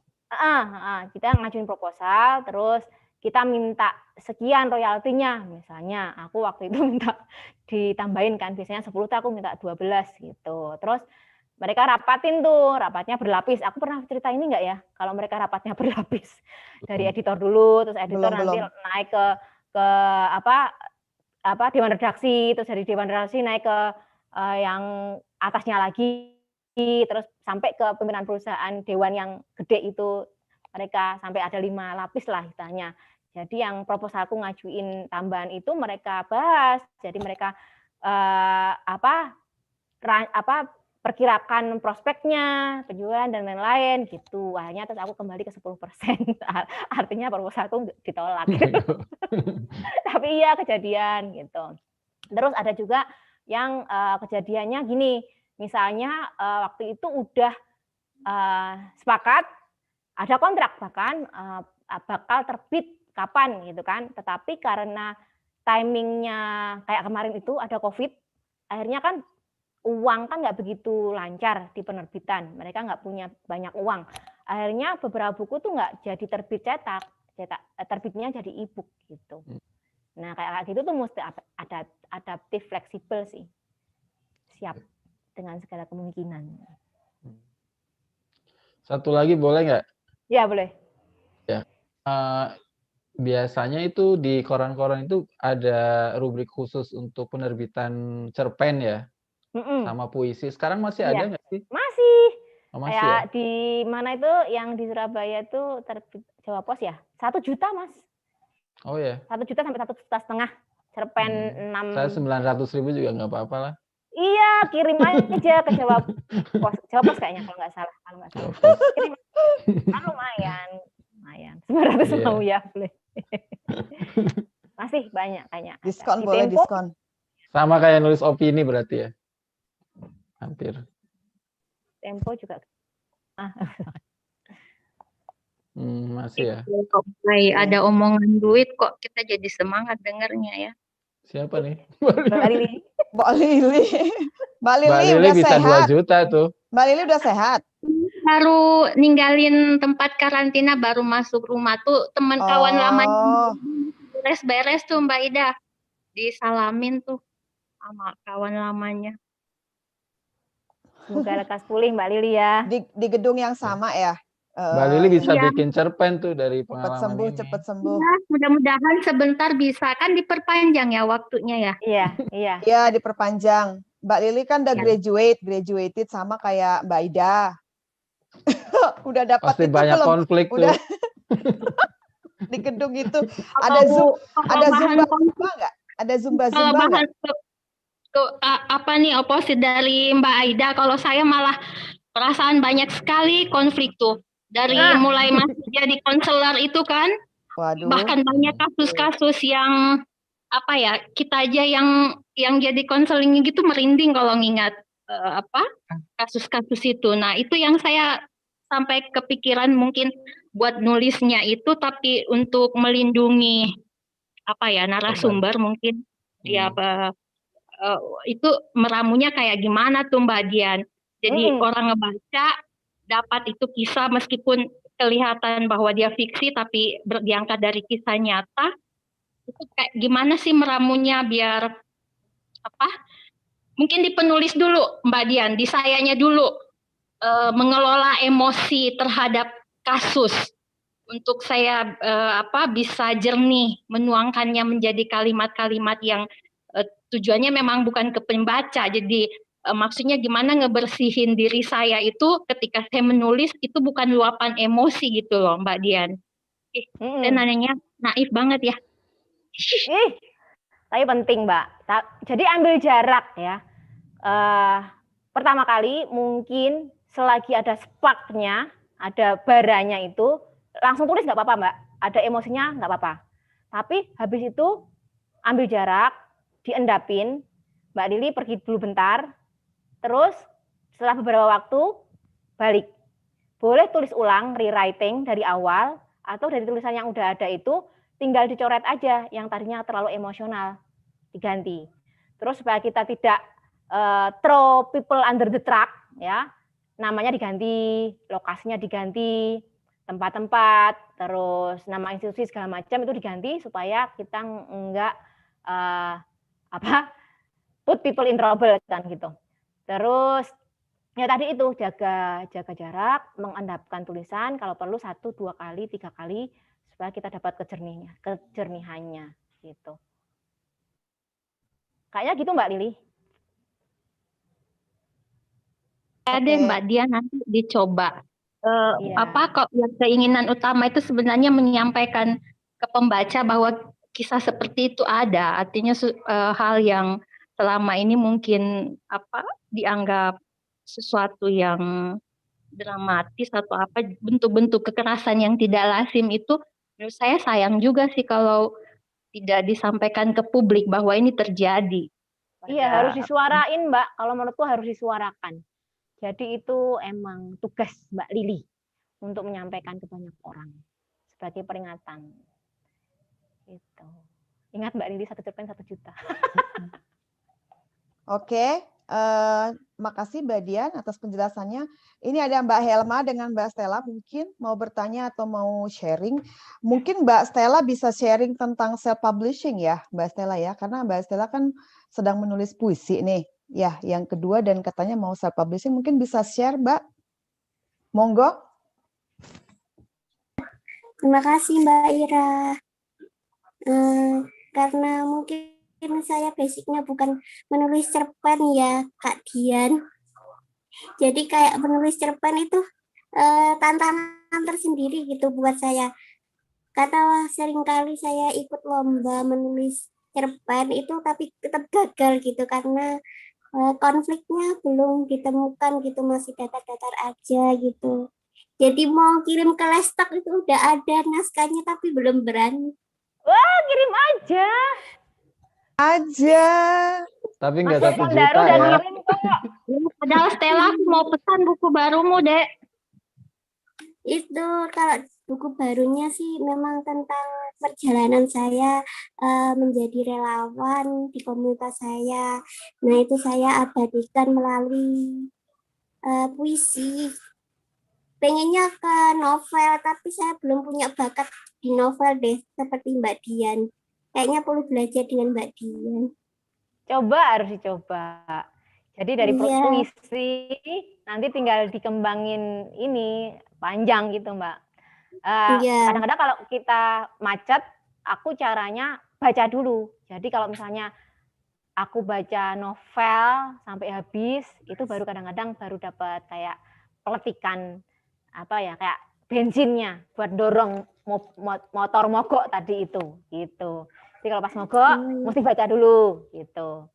kita ngajuin proposal, terus kita minta sekian royaltinya. Misalnya aku waktu itu minta ditambahin kan, biasanya 10 tuh aku minta 12 gitu. Terus mereka rapatin tuh, rapatnya berlapis. Aku pernah cerita ini nggak ya? Kalau mereka rapatnya berlapis. Dari editor dulu, terus editor nanti naik ke dewan redaksi, terus dari dewan redaksi naik ke yang atasnya lagi, terus sampai ke pimpinan perusahaan dewan yang gede itu, mereka sampai ada 5 lapis lah istilahnya. Jadi yang proposalku ngajuin tambahan itu mereka bahas. Jadi mereka perkirakan prospeknya, penjualan dan lain-lain gitu. Akhirnya terus aku kembali ke 10%. Artinya proposalku ditolak. Tapi iya kejadian gitu. Terus ada juga yang kejadiannya gini, misalnya waktu itu udah sepakat, ada kontrak bahkan bakal terbit kapan gitu kan, tetapi karena timingnya kayak kemarin itu ada COVID, akhirnya kan uang kan nggak begitu lancar di penerbitan, mereka nggak punya banyak uang, akhirnya beberapa buku tuh nggak jadi terbit cetak, terbitnya jadi e-book gitu. Nah kayak gitu tuh mesti adaptif, fleksibel sih, siap dengan segala kemungkinan. Satu lagi boleh nggak? Ya boleh. Ya. Biasanya itu di koran-koran itu ada rubrik khusus untuk penerbitan cerpen ya, sama puisi. Sekarang masih ada nggak sih? Masih. Masih kayak ya? di mana itu yang di Surabaya itu terbit Jawa Pos ya, 1 juta Mas. Oh ya. 1 juta sampai 1,5 juta cerpen 6. Saya 900.000 juga nggak apa-apa lah. Iya, kirim aja ke Jawa Pos. Jawa Pos kayaknya kalau nggak salah. Kirim. Kan lumayan. 900 ya boleh. Masih banyak kayaknya. Diskon boleh Tempo, diskon. Sama kayak nulis opini berarti ya? Hampir. Tempo juga. Masih ya. Kok ada omongan duit kok kita jadi semangat dengernya ya. Siapa nih? Mbak Lili. Mbak Lili. Mbak Lili udah bisa sehat. 2 juta tuh. Mbak Lili udah sehat. Baru ninggalin tempat karantina, baru masuk rumah tuh teman kawan lamanya beres-beres tuh Mbak Ida, disalamin tuh sama kawan lamanya. Semoga lekas pulih Mbak Lili ya. Di gedung yang sama ya. Mbak Lili bisa bikin cerpen tuh dari pengalaman ini. Cepet sembuh. Ya, mudah-mudahan sebentar bisa, kan diperpanjang ya waktunya ya. Iya. Iya, diperpanjang. Mbak Lili kan udah graduated sama kayak Mbak Ida. Udah dapat pasti itu banyak belum? Konflik udah. Tuh. Di gedung itu ada zumba nggak? Ada zumba nggak? Apa nih opposite dari Mbak Aida? Kalau saya malah perasaan banyak sekali konflik tuh. Dari mulai masih jadi konselor itu kan. Waduh. Bahkan banyak kasus-kasus yang kita aja yang jadi konseling gitu merinding kalau ngingat kasus-kasus itu. Nah, itu yang saya sampai kepikiran mungkin buat nulisnya itu, tapi untuk melindungi narasumber mungkin itu meramunya kayak gimana tuh Mbak Dian. Jadi orang ngebaca dapat itu kisah meskipun kelihatan bahwa dia fiksi tapi diangkat dari kisah nyata. Itu kayak gimana sih meramunya biar mungkin di penulis dulu Mbak Dian, di sayanya dulu mengelola emosi terhadap kasus untuk saya bisa jernih menuangkannya menjadi kalimat-kalimat yang tujuannya memang bukan ke pembaca. Jadi maksudnya gimana ngebersihin diri saya itu ketika saya menulis itu bukan luapan emosi gitu loh Mbak Dian. Saya nanyanya naif banget ya. Tapi penting Mbak. Jadi ambil jarak ya. Pertama kali mungkin selagi ada sparknya, ada baranya itu, langsung tulis nggak apa-apa Mbak. Ada emosinya nggak apa-apa. Tapi habis itu ambil jarak, diendapin, Mbak Lili pergi dulu bentar, terus setelah beberapa waktu balik. Boleh tulis ulang, rewriting dari awal, atau dari tulisan yang udah ada itu tinggal dicoret aja yang tadinya terlalu emosional, diganti. Terus supaya kita tidak throw people under the truck, ya, namanya diganti, lokasinya diganti, tempat-tempat, terus nama institusi segala macam itu diganti supaya kita enggak put people in trouble kan gitu. Terus ya tadi itu jaga jarak, mengendapkan tulisan kalau perlu 1, 2 kali, 3 kali supaya kita dapat kejernihannya gitu. Kayaknya gitu Mbak Lili. Ada Mbak Dian, nanti dicoba. Iya. Kok yang keinginan utama itu sebenarnya menyampaikan ke pembaca bahwa kisah seperti itu ada, artinya hal yang selama ini mungkin dianggap sesuatu yang dramatis atau bentuk-bentuk kekerasan yang tidak lazim itu, menurut saya sayang juga sih kalau tidak disampaikan ke publik bahwa ini terjadi. Iya, harus disuarain Mbak, kalau menurutku harus disuarakan. Jadi itu emang tugas Mbak Lili untuk menyampaikan ke banyak orang sebagai peringatan. Itu. Ingat Mbak Lili, 1 cerpen 1 juta. Oke, makasih Mbak Dian atas penjelasannya. Ini ada Mbak Helma dengan Mbak Stella, mungkin mau bertanya atau mau sharing. Mungkin Mbak Stella bisa sharing tentang self-publishing ya, Mbak Stella ya, karena Mbak Stella kan sedang menulis puisi nih. Ya, yang kedua dan katanya mau self-publishing, mungkin bisa share Mbak. Monggo. Terima kasih Mbak Ira. Karena mungkin saya basicnya bukan menulis cerpen ya Kak Dian. Jadi kayak menulis cerpen itu tantangan tersendiri gitu buat saya. Karena seringkali saya ikut lomba menulis cerpen itu tapi tetap gagal gitu karena konfliknya belum ditemukan gitu, masih datar-datar aja gitu. Jadi mau kirim ke Lestok itu udah ada naskahnya tapi belum berani. Wah, kirim aja. Tapi nggak 1 juta baru dan ya. kirim kok. Padahal Stella, aku mau pesan buku barumu, Dek. Itu kalau buku barunya sih memang tentang perjalanan saya menjadi relawan di komunitas saya. Nah itu saya abadikan melalui puisi. Pengennya ke novel, tapi saya belum punya bakat di novel deh, seperti Mbak Dian. Kayaknya perlu belajar dengan Mbak Dian. Coba, harus dicoba. Jadi dari puisi, nanti tinggal dikembangin ini, panjang gitu Mbak. Kadang-kadang kalau kita macet, aku caranya baca dulu. Jadi kalau misalnya aku baca novel sampai habis, itu baru kadang-kadang baru dapat kayak peletikan kayak bensinnya buat dorong motor mogok tadi itu gitu. Jadi kalau pas mogok mesti baca dulu gitu.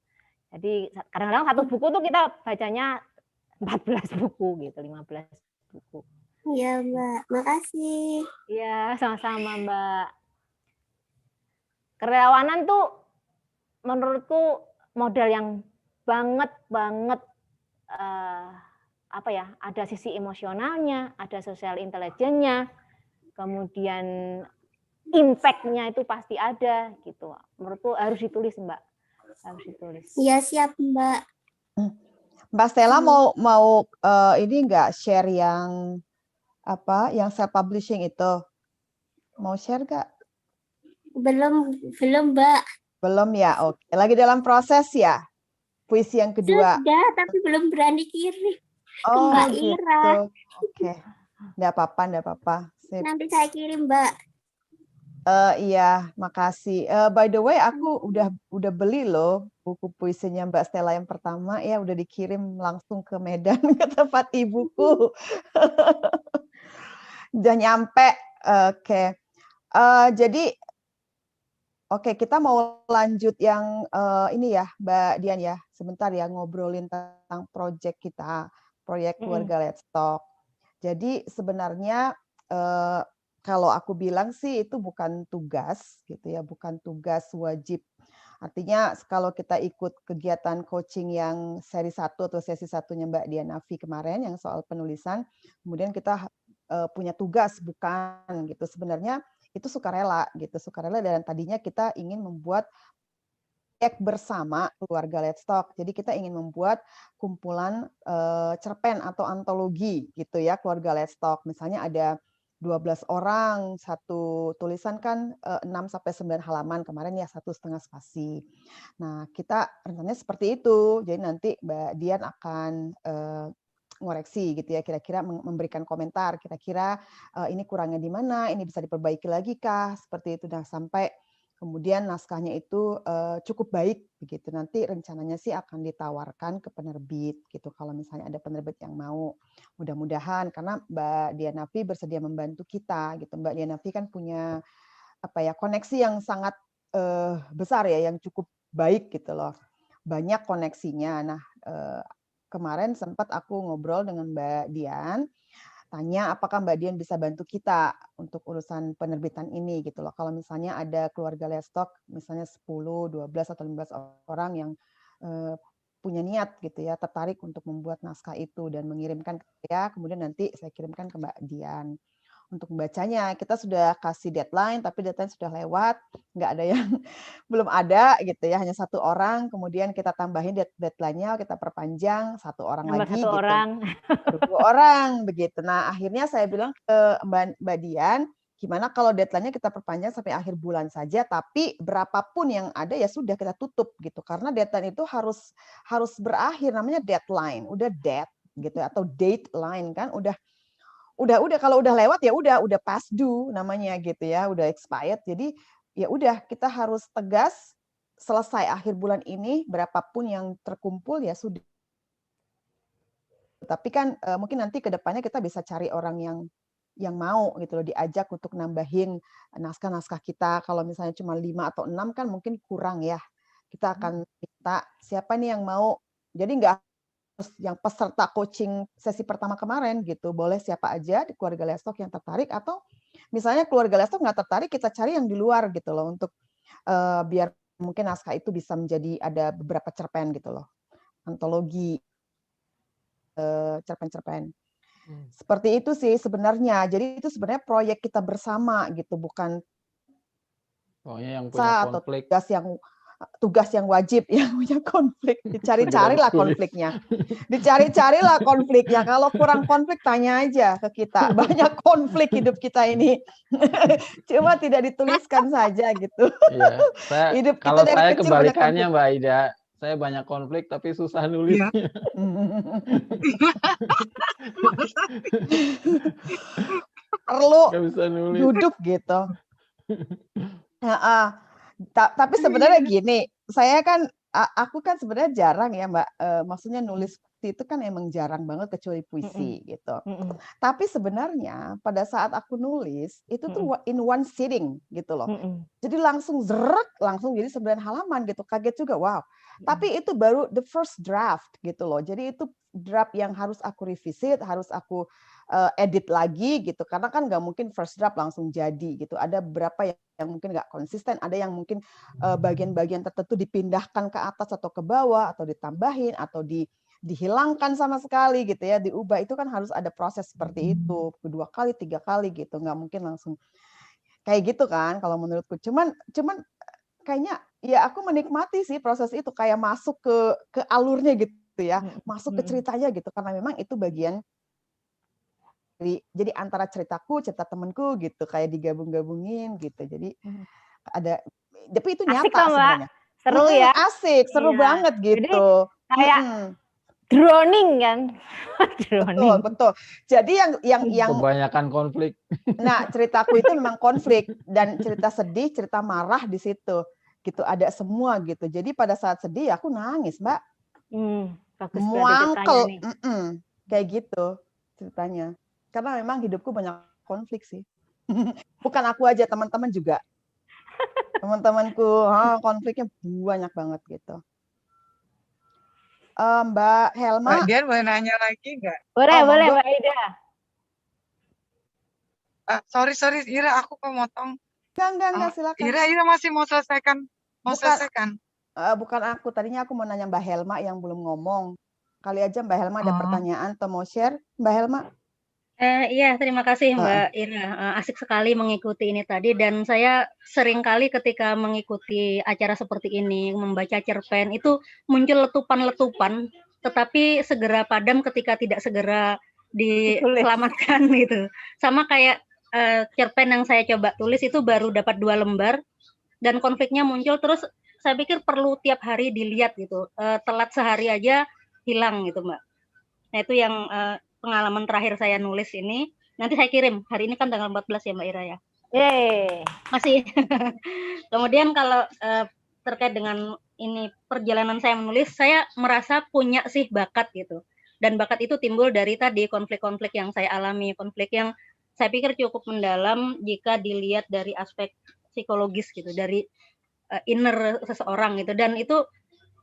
Jadi kadang-kadang 1 buku tuh kita bacanya 14 buku gitu, 15 buku. Iya Mbak, makasih. Iya, sama-sama Mbak. Kerelawanan tuh menurutku modal yang banget ada sisi emosionalnya, ada sosial intelligence-nya, kemudian impact-nya itu pasti ada gitu. Menurutku harus ditulis Mbak, harus ditulis. Iya siap Mbak. Mbak Stella mau ini nggak share yang self publishing itu? Mau share nggak? Belum Mbak. Belum ya, oke. Lagi dalam proses ya, puisi yang kedua. Sudah, tapi belum berani kirim. Oh, Mbak Ira. gitu. Oke, nggak apa-apa. Sip. Nanti saya kirim, Mbak. Iya, makasih. By the way, aku udah beli loh buku puisinya Mbak Stella yang pertama ya, udah dikirim langsung ke Medan ke tempat ibuku. Udah nyampe. Oke. Jadi kita mau lanjut yang ini ya, Mbak Dian ya. Sebentar ya, ngobrolin tentang proyek kita, proyek keluarga Let's Talk. Jadi sebenarnya kalau aku bilang sih itu bukan tugas gitu ya, bukan tugas wajib. Artinya kalau kita ikut kegiatan coaching yang seri 1 atau sesi 1-nya Mbak Dianavi kemarin yang soal penulisan, kemudian kita punya tugas, bukan gitu. Sebenarnya itu sukarela gitu, sukarela, dan tadinya kita ingin membuat proyek bersama keluarga Let's Talk. Jadi kita ingin membuat kumpulan cerpen atau antologi gitu ya, keluarga Let's Talk. Misalnya ada 12 orang, satu tulisan kan 6-9 halaman, kemarin ya 1,5 spasi. Nah, kita rencananya seperti itu. Jadi nanti Mbak Dian akan ngoreksi gitu ya, kira-kira memberikan komentar, kira-kira ini kurangnya di mana, ini bisa diperbaiki lagi kah, seperti itu. Nah, sampai kemudian naskahnya itu cukup baik begitu. Nanti rencananya sih akan ditawarkan ke penerbit gitu. Kalau misalnya ada penerbit yang mau, mudah-mudahan, karena Mbak Dianafi bersedia membantu kita gitu. Mbak Dianafi kan punya koneksi yang sangat besar ya, yang cukup baik gitu loh. Banyak koneksinya. Nah, kemarin sempat aku ngobrol dengan Mbak Dian, tanya apakah Mbak Dian bisa bantu kita untuk urusan penerbitan ini gitu loh. Kalau misalnya ada keluarga Let's Talk, misalnya 10, 12 atau 15 orang yang punya niat gitu ya, tertarik untuk membuat naskah itu dan mengirimkan ke saya, kemudian nanti saya kirimkan ke Mbak Dian untuk membacanya. Kita sudah kasih deadline, tapi deadline sudah lewat, nggak ada yang belum ada gitu ya, hanya 1 orang, kemudian kita tambahin deadline-nya, kita perpanjang 1 orang Nambah lagi 1 gitu. orang. 2 orang begitu. Nah, akhirnya saya bilang ke Mbak Dian, gimana kalau deadline-nya kita perpanjang sampai akhir bulan saja, tapi berapapun yang ada ya sudah kita tutup gitu. Karena deadline itu harus berakhir, namanya deadline, udah dead gitu atau dateline kan udah kalau udah lewat ya udah past due namanya gitu ya, udah expired. Jadi ya udah kita harus tegas, selesai akhir bulan ini, berapapun yang terkumpul ya sudah. Tapi kan mungkin nanti ke depannya kita bisa cari orang yang mau gitu loh, diajak untuk nambahin naskah-naskah kita. Kalau misalnya cuma 5 atau 6 kan mungkin kurang ya. Kita akan minta siapa nih yang mau. Jadi nggak yang peserta coaching sesi pertama kemarin gitu, boleh siapa aja di keluarga Let's Talk yang tertarik, atau misalnya keluarga Let's Talk nggak tertarik, kita cari yang di luar gitu loh, untuk biar mungkin naskah itu bisa menjadi ada beberapa cerpen gitu loh, antologi cerpen-cerpen. Seperti itu sih sebenarnya. Jadi itu sebenarnya proyek kita bersama gitu, bukan Pokoknya yang punya atau konflik. tugas yang wajib yang punya konflik. Dicari-carilah konfliknya. Dicari-carilah konfliknya. Kalau kurang konflik tanya aja ke kita. Banyak konflik hidup kita ini. Cuma tidak dituliskan saja gitu. Iya, Hidup kita kalau dari saya kecil banyak kebalikannya konflik. Mbak Ida, saya banyak konflik tapi susah nulisnya. Perlu Nggak bisa nulis. duduk gitu. Tapi sebenarnya gini, aku kan sebenarnya jarang ya Mbak, maksudnya nulis itu kan emang jarang banget kecuali puisi gitu. Tapi sebenarnya pada saat aku nulis itu tuh in one sitting gitu loh. Jadi langsung langsung jadi 9 halaman gitu. Kaget juga, wow. Tapi itu baru the first draft gitu loh. Jadi itu draft yang harus aku revisit, harus aku edit lagi gitu, karena kan nggak mungkin first draft langsung jadi gitu. Ada beberapa yang mungkin nggak konsisten, ada yang mungkin bagian-bagian tertentu dipindahkan ke atas atau ke bawah, atau ditambahin, atau dihilangkan sama sekali gitu ya, diubah. Itu kan harus ada proses seperti itu, 2 kali, 3 kali gitu, nggak mungkin langsung kayak gitu kan kalau menurutku. Cuman kayaknya ya aku menikmati sih proses itu, kayak masuk ke alurnya gitu ya, masuk ke ceritanya gitu, karena memang itu bagian jadi antara ceritaku, cerita temanku gitu, kayak digabung-gabungin gitu. Jadi ada, tapi itu Asik nyata kok, Mbak. sebenarnya. Seru ya. Asik, seru Iya. banget gitu. Jadi kayak droning kan. Droning. Betul. Jadi yang kebanyakan konflik. Nah, ceritaku itu memang konflik, dan cerita sedih, cerita marah di situ. Gitu, ada semua gitu. Jadi pada saat sedih aku nangis, Mbak. Bagus Muangkel. nih. Kayak gitu ceritanya. Karena memang hidupku banyak konflik sih. Bukan aku aja, teman-teman juga. Teman-temanku konfliknya banyak banget gitu. Mbak Helma. Mbak Dian boleh nanya lagi nggak? Boleh Mbak Ida. Sorry Ira, aku pemotong. Enggak, silakan. Ira masih mau selesaikan. Bukan aku, tadinya aku mau nanya Mbak Helma yang belum ngomong. Kali aja Mbak Helma ada pertanyaan atau mau share, Mbak Helma. Iya, terima kasih Heeh. Mbak Ira. Asik sekali mengikuti ini tadi dan saya sering kali ketika mengikuti acara seperti ini, membaca cerpen itu muncul letupan-letupan, tetapi segera padam ketika tidak segera Ditulis. diselamatkan gitu. Sama kayak cerpen yang saya coba tulis itu baru dapat 2 lembar dan konfliknya muncul terus saya pikir perlu tiap hari dilihat gitu. Telat sehari aja hilang gitu, Mbak. Nah, itu yang pengalaman terakhir saya nulis ini. Nanti saya kirim. Hari ini kan tanggal 14 ya Mbak Ira ya. Yeay. Masih. Kemudian kalau terkait dengan ini perjalanan saya menulis, saya merasa punya sih bakat gitu. Dan bakat itu timbul dari tadi konflik-konflik yang saya alami, konflik yang saya pikir cukup mendalam jika dilihat dari aspek psikologis gitu, dari inner seseorang gitu. Dan itu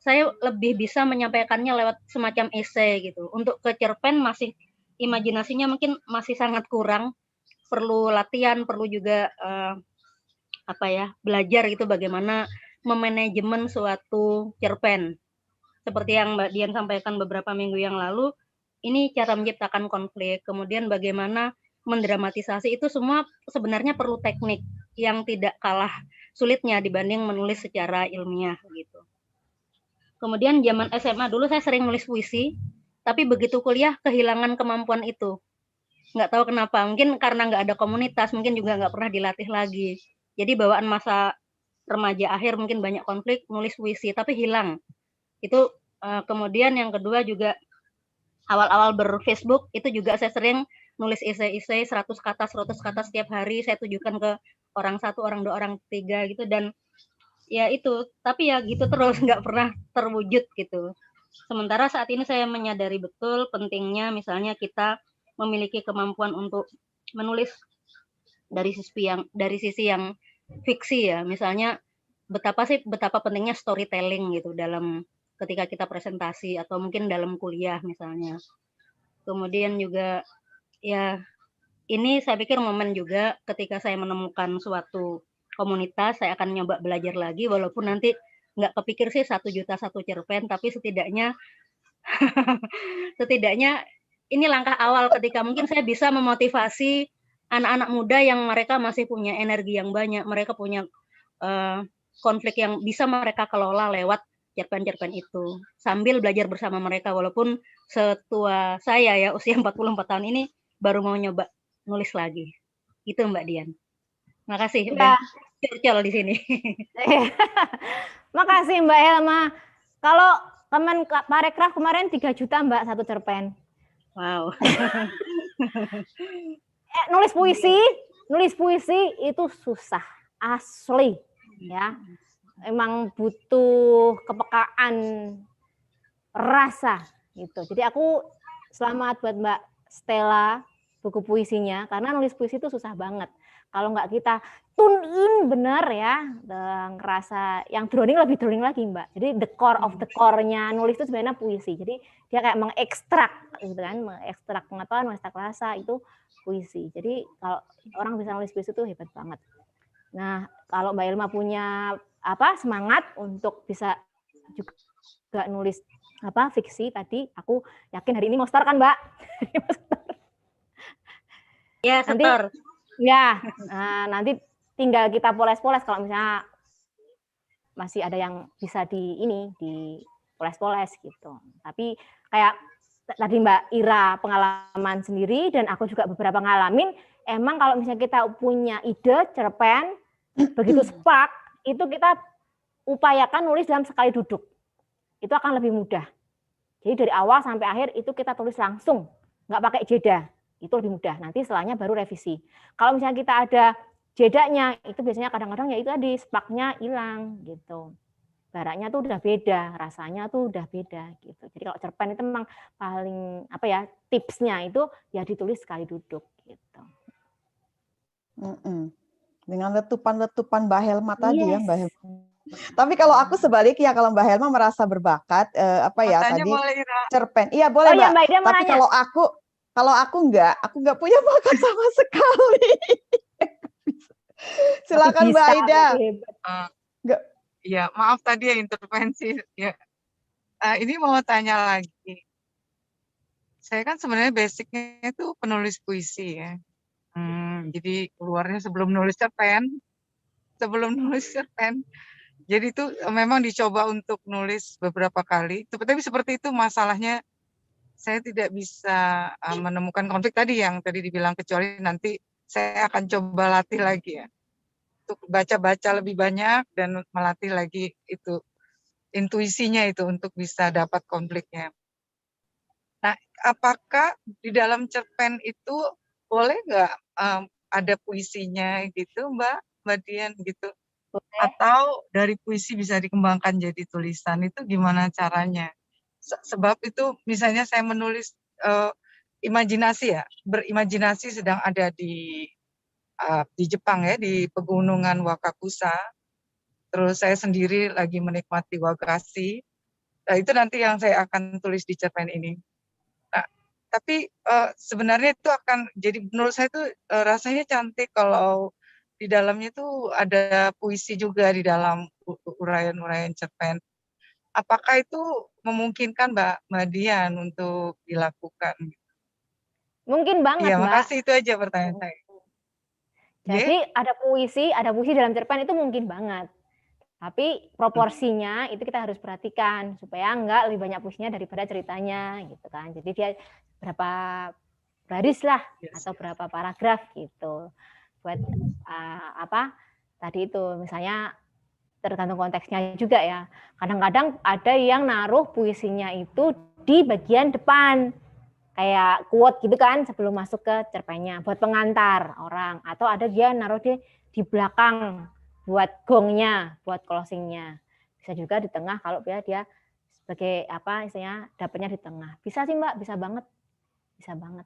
saya lebih bisa menyampaikannya lewat semacam esai gitu. Untuk ke cerpen masih imajinasinya mungkin masih sangat kurang, perlu latihan, perlu juga belajar gitu bagaimana memanajemen suatu cerpen. Seperti yang Mbak Dian sampaikan beberapa minggu yang lalu, ini cara menciptakan konflik, kemudian bagaimana mendramatisasi itu semua sebenarnya perlu teknik yang tidak kalah sulitnya dibanding menulis secara ilmiah gitu. Kemudian zaman SMA dulu saya sering nulis puisi, tapi begitu kuliah kehilangan kemampuan itu. Nggak tahu kenapa, mungkin karena nggak ada komunitas, mungkin juga nggak pernah dilatih lagi. Jadi bawaan masa remaja akhir mungkin banyak konflik, nulis puisi, tapi hilang. Itu kemudian yang kedua juga awal-awal ber-Facebook, itu juga saya sering nulis esai-esai 100 kata setiap hari, saya tujukan ke orang satu, orang dua, orang tiga gitu, dan ya itu, tapi ya gitu terus nggak pernah terwujud gitu. Sementara saat ini saya menyadari betul pentingnya misalnya kita memiliki kemampuan untuk menulis dari sisi yang fiksi ya. Misalnya betapa pentingnya storytelling gitu dalam ketika kita presentasi atau mungkin dalam kuliah misalnya. Kemudian juga ya ini saya pikir momen juga ketika saya menemukan suatu komunitas, saya akan nyoba belajar lagi walaupun nanti nggak kepikir sih 1 juta 1 cerpen, tapi setidaknya ini langkah awal ketika mungkin saya bisa memotivasi anak-anak muda yang mereka masih punya energi yang banyak, mereka punya konflik yang bisa mereka kelola lewat cerpen-cerpen itu. Sambil belajar bersama mereka walaupun setua saya ya usia 44 tahun ini baru mau nyoba nulis lagi. Itu Mbak Dian. Makasih udah curcol di sini. Makasih Mbak Helma. Kalau Parekraf kemarin 3 juta Mbak 1 cerpen. Wow. Nulis puisi itu susah, asli ya. Emang butuh kepekaan rasa gitu. Jadi aku selamat buat Mbak Stella buku puisinya, karena nulis puisi itu susah banget. Kalau nggak kita tune in bener ya, ngerasa yang droning lebih droning lagi Mbak. Jadi the core of the core-nya nulis itu sebenarnya puisi. Jadi dia kayak mengekstrak gitu kan, mengekstrak pengetahuan, mengekstrak rasa itu puisi. Jadi kalau orang bisa nulis puisi itu hebat banget. Nah, kalau Mbak Ilma punya semangat untuk bisa juga nulis fiksi tadi, aku yakin hari ini mau start kan Mbak? Ya, setor. Ya, nanti tinggal kita poles-poles kalau misalnya masih ada yang bisa di poles-poles gitu. Tapi kayak tadi Mbak Ira pengalaman sendiri dan aku juga beberapa ngalamin, emang kalau misalnya kita punya ide cerpen, begitu spark, itu kita upayakan nulis dalam sekali duduk. Itu akan lebih mudah. Jadi dari awal sampai akhir itu kita tulis langsung, nggak pakai jeda. Itu lebih mudah. Nanti setelahnya baru revisi. Kalau misalnya kita ada jedanya, itu biasanya kadang-kadang ya itu tadi sparknya hilang gitu. Baraknya tuh udah beda, rasanya tuh udah beda gitu. Jadi kalau cerpen itu memang paling tipsnya itu ya ditulis sekali duduk gitu. Dengan letupan-letupan Mbak Helma tadi ya Mbak Helma. Tapi kalau aku sebaliknya, kalau Mbak Helma merasa berbakat tadi cerpen. Iya boleh Mbak. Tapi kalau aku nggak punya bakat sama sekali. Silakan Mbak Aida. Iya, maaf tadi ya intervensi. Ya. Ini mau tanya lagi. Saya kan sebenarnya basicnya itu penulis puisi ya. Jadi keluarnya sebelum nulis cerpen. Jadi itu memang dicoba untuk nulis beberapa kali. Tapi seperti itu masalahnya saya tidak bisa menemukan konflik tadi yang tadi dibilang, kecuali nanti saya akan coba latih lagi ya. Untuk baca-baca lebih banyak dan melatih lagi itu intuisinya itu untuk bisa dapat konfliknya. Nah, apakah di dalam cerpen itu boleh nggak ada puisinya gitu, Mbak Dian gitu? Boleh. Atau dari puisi bisa dikembangkan jadi tulisan, itu gimana caranya? Sebab itu misalnya saya menulis imajinasi ya, berimajinasi sedang ada di Jepang ya, di pegunungan Wakakusa. Terus saya sendiri lagi menikmati wagasi. Nah, itu nanti yang saya akan tulis di cerpen ini. Nah, tapi sebenarnya itu akan jadi, menurut saya itu rasanya cantik kalau di dalamnya itu ada puisi juga di dalam uraian-uraian cerpen. Apakah itu memungkinkan Mbak Dian untuk dilakukan? Mungkin banget, Iya, Mbak. makasih, itu aja pertanyaan saya. Jadi ada puisi dalam cerpen itu mungkin banget. Tapi proporsinya itu kita harus perhatikan supaya enggak lebih banyak puisinya daripada ceritanya gitu kan. Jadi dia berapa baris lah atau berapa paragraf gitu. Buat tadi itu misalnya tergantung konteksnya juga ya. Kadang-kadang ada yang naruh puisinya itu di bagian depan. Kayak quote gitu kan sebelum masuk ke cerpennya buat pengantar orang, atau ada dia naruh di belakang buat gongnya, buat closingnya. Bisa juga di tengah kalau dia sebagai istilahnya dapatnya di tengah. Bisa sih Mbak, bisa banget.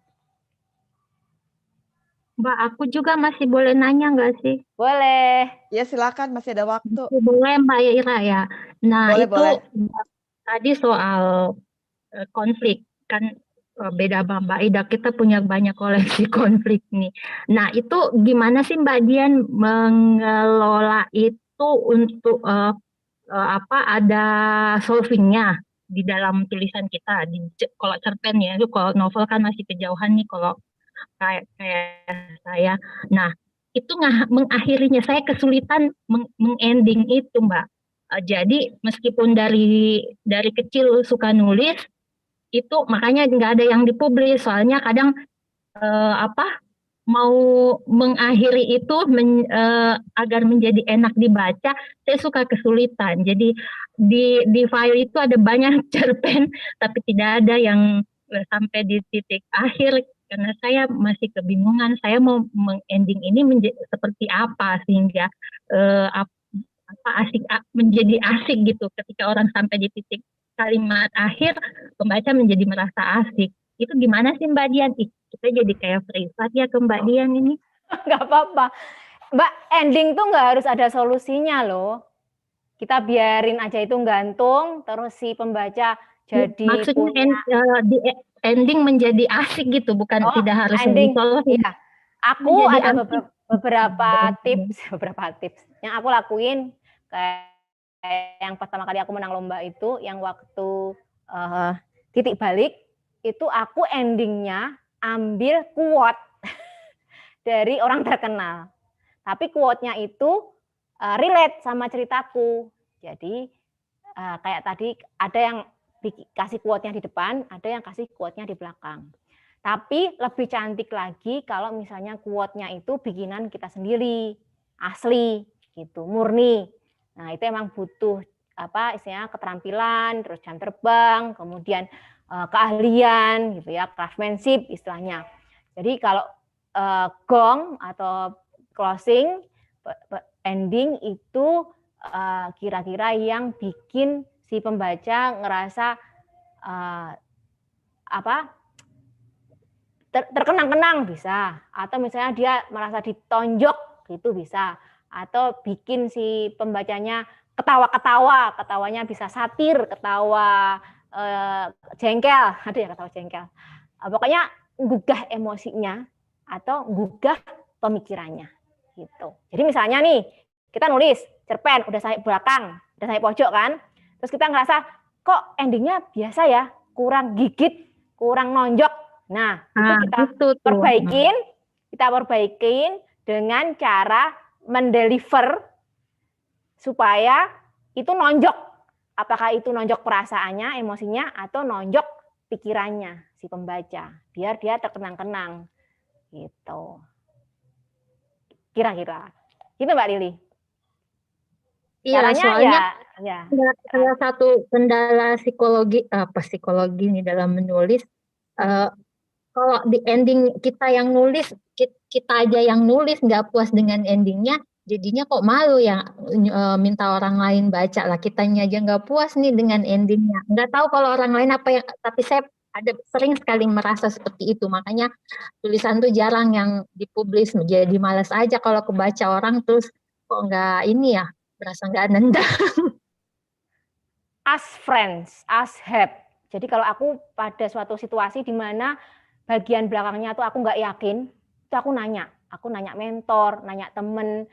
Mbak, aku juga masih boleh nanya nggak sih? Boleh. Ya silakan, masih ada waktu. Boleh Mbak Ira ya. Nah boleh. Tadi soal konflik kan beda sama Mbak Ida, kita punya banyak koleksi konflik nih. Nah itu gimana sih Mbak Dian mengelola itu untuk ada solvingnya di dalam tulisan kita? Kalau cerpen ya, kalau novel kan masih kejauhan nih kalau kayak saya. Nah itu mengakhirinya saya kesulitan mengending itu Mbak. Jadi meskipun dari kecil suka nulis, itu makanya nggak ada yang dipublis, soalnya kadang mau mengakhiri itu agar menjadi enak dibaca, saya suka kesulitan. Jadi di file itu ada banyak cerpen tapi tidak ada yang sampai di titik akhir karena saya masih kebingungan saya mau mengending ini seperti apa sehingga menjadi asik gitu. Ketika orang sampai di titik kalimat akhir, pembaca menjadi merasa asik. Itu gimana sih Mbak Dian? Kita jadi kayak privat ya ke Mbak Dian ini. Nggak apa-apa. Mbak, ending tuh nggak harus ada solusinya loh. Kita biarin aja itu gantung, terus si pembaca jadi maksudnya di ending menjadi asik gitu, bukan tidak harus ending. Iya. Aku ada beberapa tips yang aku lakuin. Kayak yang pertama kali aku menang lomba itu, yang waktu titik balik, itu aku endingnya ambil quote dari orang terkenal. Tapi quote-nya itu relate sama ceritaku. Jadi kayak tadi ada yang kasih quote-nya di depan, ada yang kasih quote-nya di belakang. Tapi lebih cantik lagi kalau misalnya quote-nya itu bikinan kita sendiri, asli gitu, murni. Nah, itu emang butuh istilahnya keterampilan, terus jam terbang, kemudian keahlian gitu ya, craftsmanship istilahnya. Jadi kalau gong atau closing, ending itu kira-kira yang bikin si pembaca ngerasa terkenang-kenang bisa, atau misalnya dia merasa ditonjok gitu bisa, atau bikin si pembacanya ketawa-ketawa, ketawanya bisa satir, ketawa jengkel, ada ya ketawa jengkel. Pokoknya gugah emosinya atau gugah pemikirannya gitu. Jadi misalnya nih, kita nulis cerpen udah saya belakang, udah saya pojok kan, terus kita ngerasa kok endingnya biasa ya, kurang gigit, kurang nonjok. Nah, itu kita perbaikin dengan cara mendeliver supaya itu nonjok. Apakah itu nonjok perasaannya, emosinya, atau nonjok pikirannya si pembaca, biar dia terkenang-kenang gitu. Kira-kira. Gitu Mbak Lili. Iya, Caranya soalnya ya. salah satu kendala psikologi nih dalam menulis, kalau di ending kita yang nulis, kita aja yang nulis nggak puas dengan endingnya, jadinya kok malu ya minta orang lain baca lah, kitanya aja nggak puas nih dengan endingnya. Nggak tahu kalau orang lain apa yang, tapi saya ada sering sekali merasa seperti itu, makanya tulisan tuh jarang yang dipublish, menjadi malas aja kalau kebaca orang terus kok nggak ini ya, berasa nggak nendang. As friends, as help. Jadi kalau aku pada suatu situasi di mana bagian belakangnya tuh aku nggak yakin, itu aku nanya mentor, nanya temen,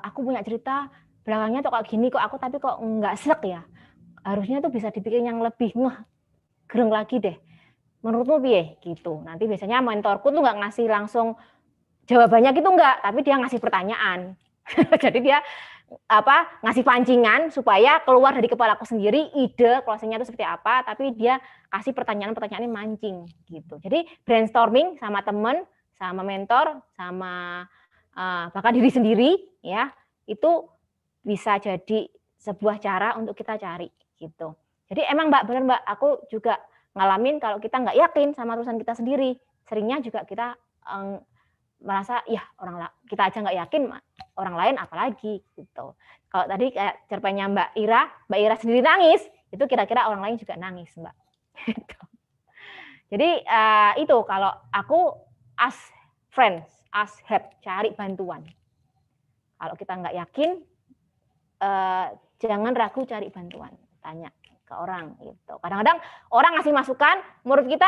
aku punya cerita belakangnya tuh kayak gini kok aku tapi kok nggak srek ya. Harusnya tuh bisa dibikin yang lebih gereng lagi deh. Menurutmu piye gitu. Nanti biasanya mentorku tuh nggak ngasih langsung jawabannya gitu nggak, tapi dia ngasih pertanyaan. Jadi dia ngasih pancingan supaya keluar dari kepala aku sendiri ide closing-nya itu seperti apa, tapi dia kasih pertanyaan-pertanyaannya mancing gitu. Jadi brainstorming sama temen, sama mentor, sama bahkan diri sendiri ya, itu bisa jadi sebuah cara untuk kita cari gitu. Jadi emang Mbak, benar Mbak, aku juga ngalamin kalau kita nggak yakin sama tulisan kita sendiri, seringnya juga kita merasa ya kita aja nggak yakin, orang lain apalagi gitu. Kalau tadi kayak cerpennya Mbak Ira sendiri nangis, itu kira-kira orang lain juga nangis Mbak. Jadi itu kalau aku as friends, as help, cari bantuan. Kalau kita nggak yakin, jangan ragu cari bantuan, tanya ke orang gitu. Kadang-kadang orang ngasih masukan, menurut kita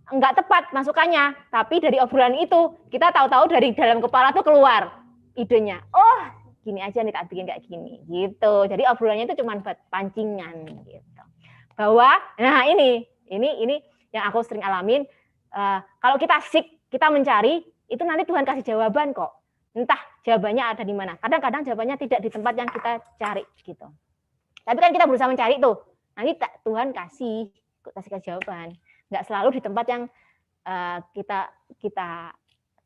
nggak tepat masukannya, tapi dari obrolan itu kita tahu-tahu dari dalam kepala tuh keluar idenya. Oh, gini aja nih tak bikin kayak gini gitu. Jadi obrolannya itu cuma buat pancingan gitu. Bahwa nah ini yang aku sering alamin, kalau kita seek, kita mencari, itu nanti Tuhan kasih jawaban kok. Entah jawabannya ada di mana. Kadang-kadang jawabannya tidak di tempat yang kita cari gitu. Tapi kan kita berusaha mencari tuh. Nanti Tuhan kasih jawaban. Nggak selalu di tempat yang kita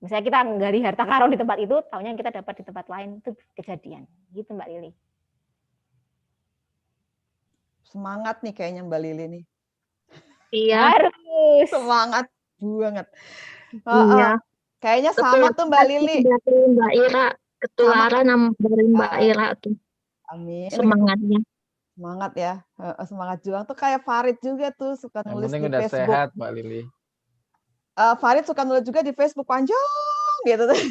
misalnya kita gali harta karun di tempat itu, taunya yang kita dapat di tempat lain, itu kejadian. Gitu Mbak Lili. Semangat nih kayaknya Mbak Lili nih. Iya. Harus. Semangat banget. Iya. Kayaknya sama tuh Mbak Lili. Dari Mbak Ira, ketularan dari Mbak Ira tuh. Amin. Semangatnya. Semangat ya, semangat juang tuh kayak Farid juga tuh suka nulis di udah Facebook. Sehat Mbak Lili. Farid suka nulis juga di Facebook panjang gitu tuh.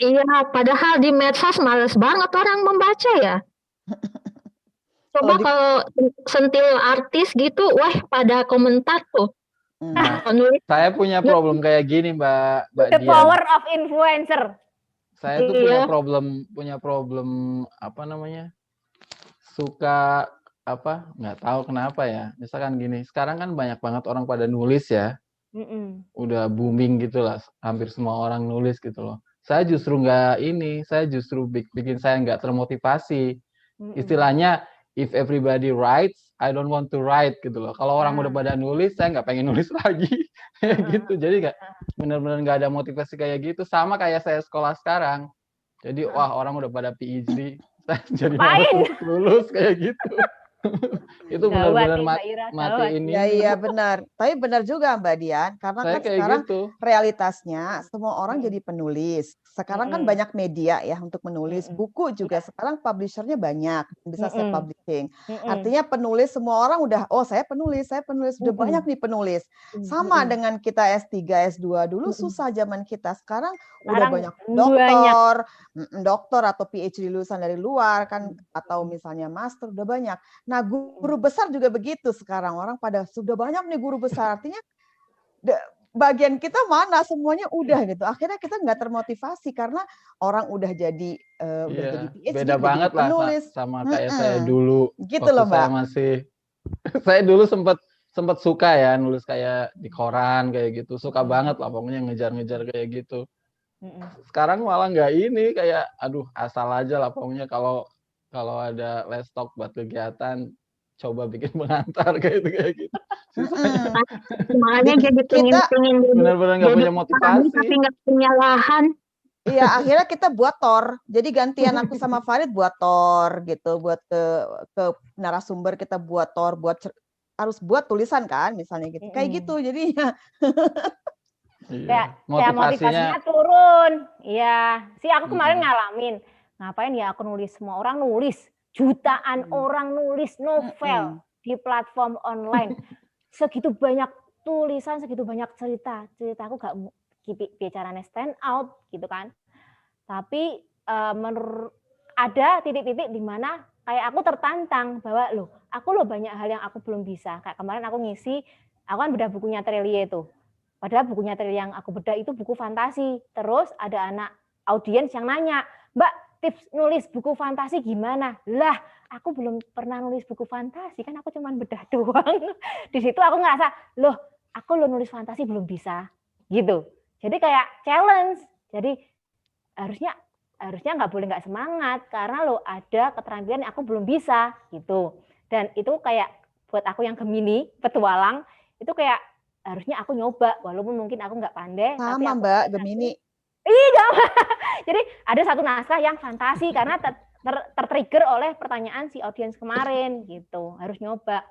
Iya, padahal di medsos males banget orang membaca ya. Coba kalau sentil artis gitu, wah pada komentar tuh. Saya punya problem kayak gini Mbak The Dian. power of influencer. Saya tuh punya problem apa namanya? Suka nggak tahu kenapa ya. Misalkan gini, sekarang kan banyak banget orang pada nulis ya. Udah booming gitu lah, hampir semua orang nulis gitu loh. Saya justru bikin saya nggak termotivasi. Istilahnya, if everybody writes, I don't want to write gitu loh. Kalau orang udah pada nulis, saya nggak pengen nulis lagi. Gitu. Jadi benar-benar nggak ada motivasi kayak gitu. Sama kayak saya sekolah sekarang. Jadi wah orang udah pada PhD, saya jadi malas lulus kayak gitu. Itu benar-benar mati ini. Iya benar. Tapi benar juga Mbak Dian, karena kan sekarang realitasnya semua orang jadi penulis. Sekarang kan banyak media ya untuk menulis. Buku juga sekarang publishernya banyak, bisa self publishing. Artinya penulis semua orang udah, oh saya penulis, sudah banyak nih penulis. Sama dengan kita S3, S2 dulu susah zaman kita. Sekarang udah banyak doktor atau PhD lulusan dari luar kan, atau misalnya master udah banyak. Nah, guru besar juga begitu sekarang. Orang pada sudah banyak nih guru besar. Artinya bagian kita mana semuanya udah gitu. Akhirnya kita nggak termotivasi karena orang udah jadi PhD, beda banget lah sama kayak saya dulu. Gitu loh, Mbak. Saya dulu sempat sempat suka ya nulis kayak di koran kayak gitu. Suka banget lah pokoknya ngejar-ngejar kayak gitu. Sekarang malah nggak ini, kayak aduh asal aja lah pokoknya kalau ada lestok buat kegiatan coba bikin pengantar kayak gitu. Makanya jadi pengen benar-benar nggak punya motivasi tapi nggak punya lahan. Iya, akhirnya kita buat tor. Jadi gantian aku sama Farid buat tor gitu, buat ke narasumber kita buat tor, harus buat tulisan kan misalnya gitu. Kayak gitu jadinya. Iya. Kayak motivasinya turun. Iya, sih aku kemarin ngalamin. Ngapain ya aku nulis, semua orang nulis. Jutaan orang nulis novel di platform online. Segitu banyak tulisan, segitu banyak cerita. Ceritaku gak bicaranya stand out gitu kan. Tapi ada titik-titik di mana kayak aku tertantang bahwa aku banyak hal yang aku belum bisa. Kayak kemarin aku kan bedah bukunya Trelie itu. Padahal bukunya Trelie yang aku bedah itu buku fantasi. Terus ada anak audiens yang nanya, "Mbak, tips nulis buku fantasi gimana?" Lah, aku belum pernah nulis buku fantasi, kan aku cuma bedah doang. Di situ aku ngerasa, aku nulis fantasi belum bisa. Gitu. Jadi kayak challenge. Jadi harusnya nggak boleh nggak semangat karena ada keterampilan yang aku belum bisa gitu. Dan itu kayak buat aku yang Gemini, petualang, itu kayak harusnya aku nyoba walaupun mungkin aku nggak pandai. Sama tapi aku Mbak Gemini. Iya. Jadi ada satu naskah yang fantasi karena tertrigger oleh pertanyaan si audiens kemarin gitu. Harus nyoba.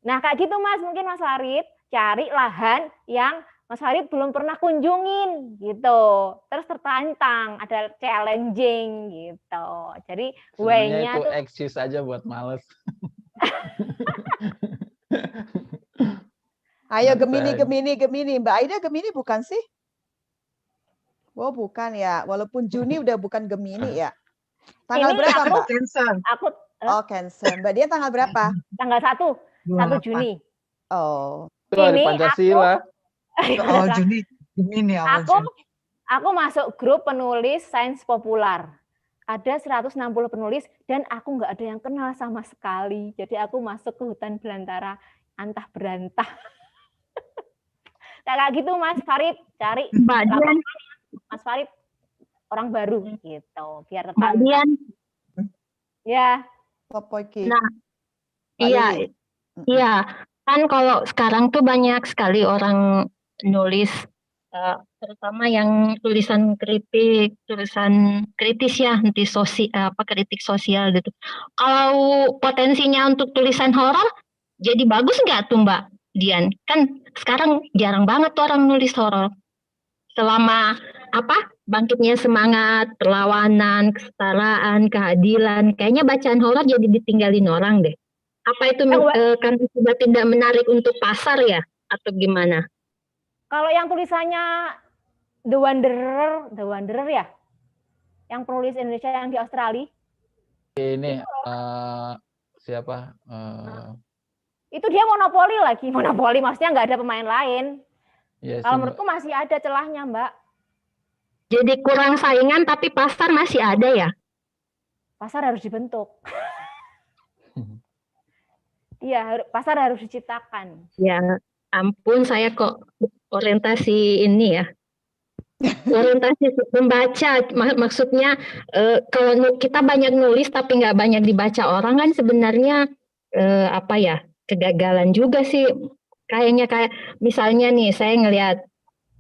Nah kayak gitu Mas, mungkin Mas Farid cari lahan yang Mas Farid belum pernah kunjungin gitu. Terus tertantang, ada challenging gitu. Jadi way-nya itu excuse aja buat males. Ayo Gemini. Mbak Aida Gemini bukan sih? Oh bukan ya. Walaupun Juni udah bukan Gemini ya. Tanggal berapa Mbak? Cancer. Cancer. Mbak Dian tanggal berapa? Tanggal 1 Juni. Oh. Itu hari Pancasila. Juni Gemini awal Aku masuk grup penulis sains populer. Ada 160 penulis dan aku nggak ada yang kenal sama sekali. Jadi aku masuk ke hutan belantara antah berantah. Kayak gitu Mas Farid, cari Mas Farid orang baru gitu, biar Mbak Dian. Ya. Nah, iya. Kan kalau sekarang tuh banyak sekali orang nulis, terutama yang tulisan kritis ya, kritik sosial gitu. Kalau potensinya untuk tulisan horor, jadi bagus nggak tuh Mbak Dian? Kan sekarang jarang banget orang nulis horor. Selama bangkitnya semangat, perlawanan, kesetaraan, keadilan, kayaknya bacaan horor jadi ditinggalin orang deh. Apa itu karena sudah tidak menarik untuk pasar ya, atau gimana? Kalau yang tulisannya The Wanderer ya, yang penulis Indonesia yang di Australia. Ini siapa? Itu dia monopoli maksudnya nggak ada pemain lain. Yes, kalau menurutku masih ada celahnya Mbak. Jadi kurang saingan tapi pasar masih ada ya? Pasar harus dibentuk. Iya, pasar harus diciptakan. Ya ampun, saya kok orientasi ini ya. Orientasi membaca, maksudnya kalau kita banyak nulis tapi nggak banyak dibaca orang kan sebenarnya kegagalan juga sih. Kayaknya kayak misalnya nih saya ngelihat,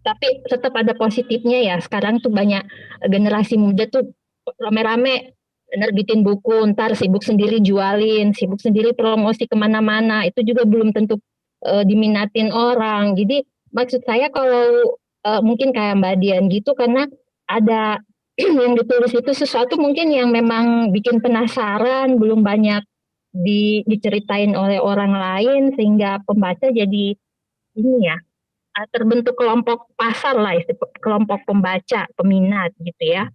tapi tetap ada positifnya ya. Sekarang tuh banyak generasi muda tuh rame-rame nerbitin buku, ntar sibuk sendiri jualin, sibuk sendiri promosi kemana-mana. Itu juga belum tentu diminatin orang. Jadi maksud saya kalau mungkin kayak Mbak Dian gitu, karena ada yang ditulis itu sesuatu mungkin yang memang bikin penasaran, belum banyak diceritain oleh orang lain, sehingga pembaca jadi ini ya, terbentuk kelompok pasar lah, kelompok pembaca, peminat gitu ya.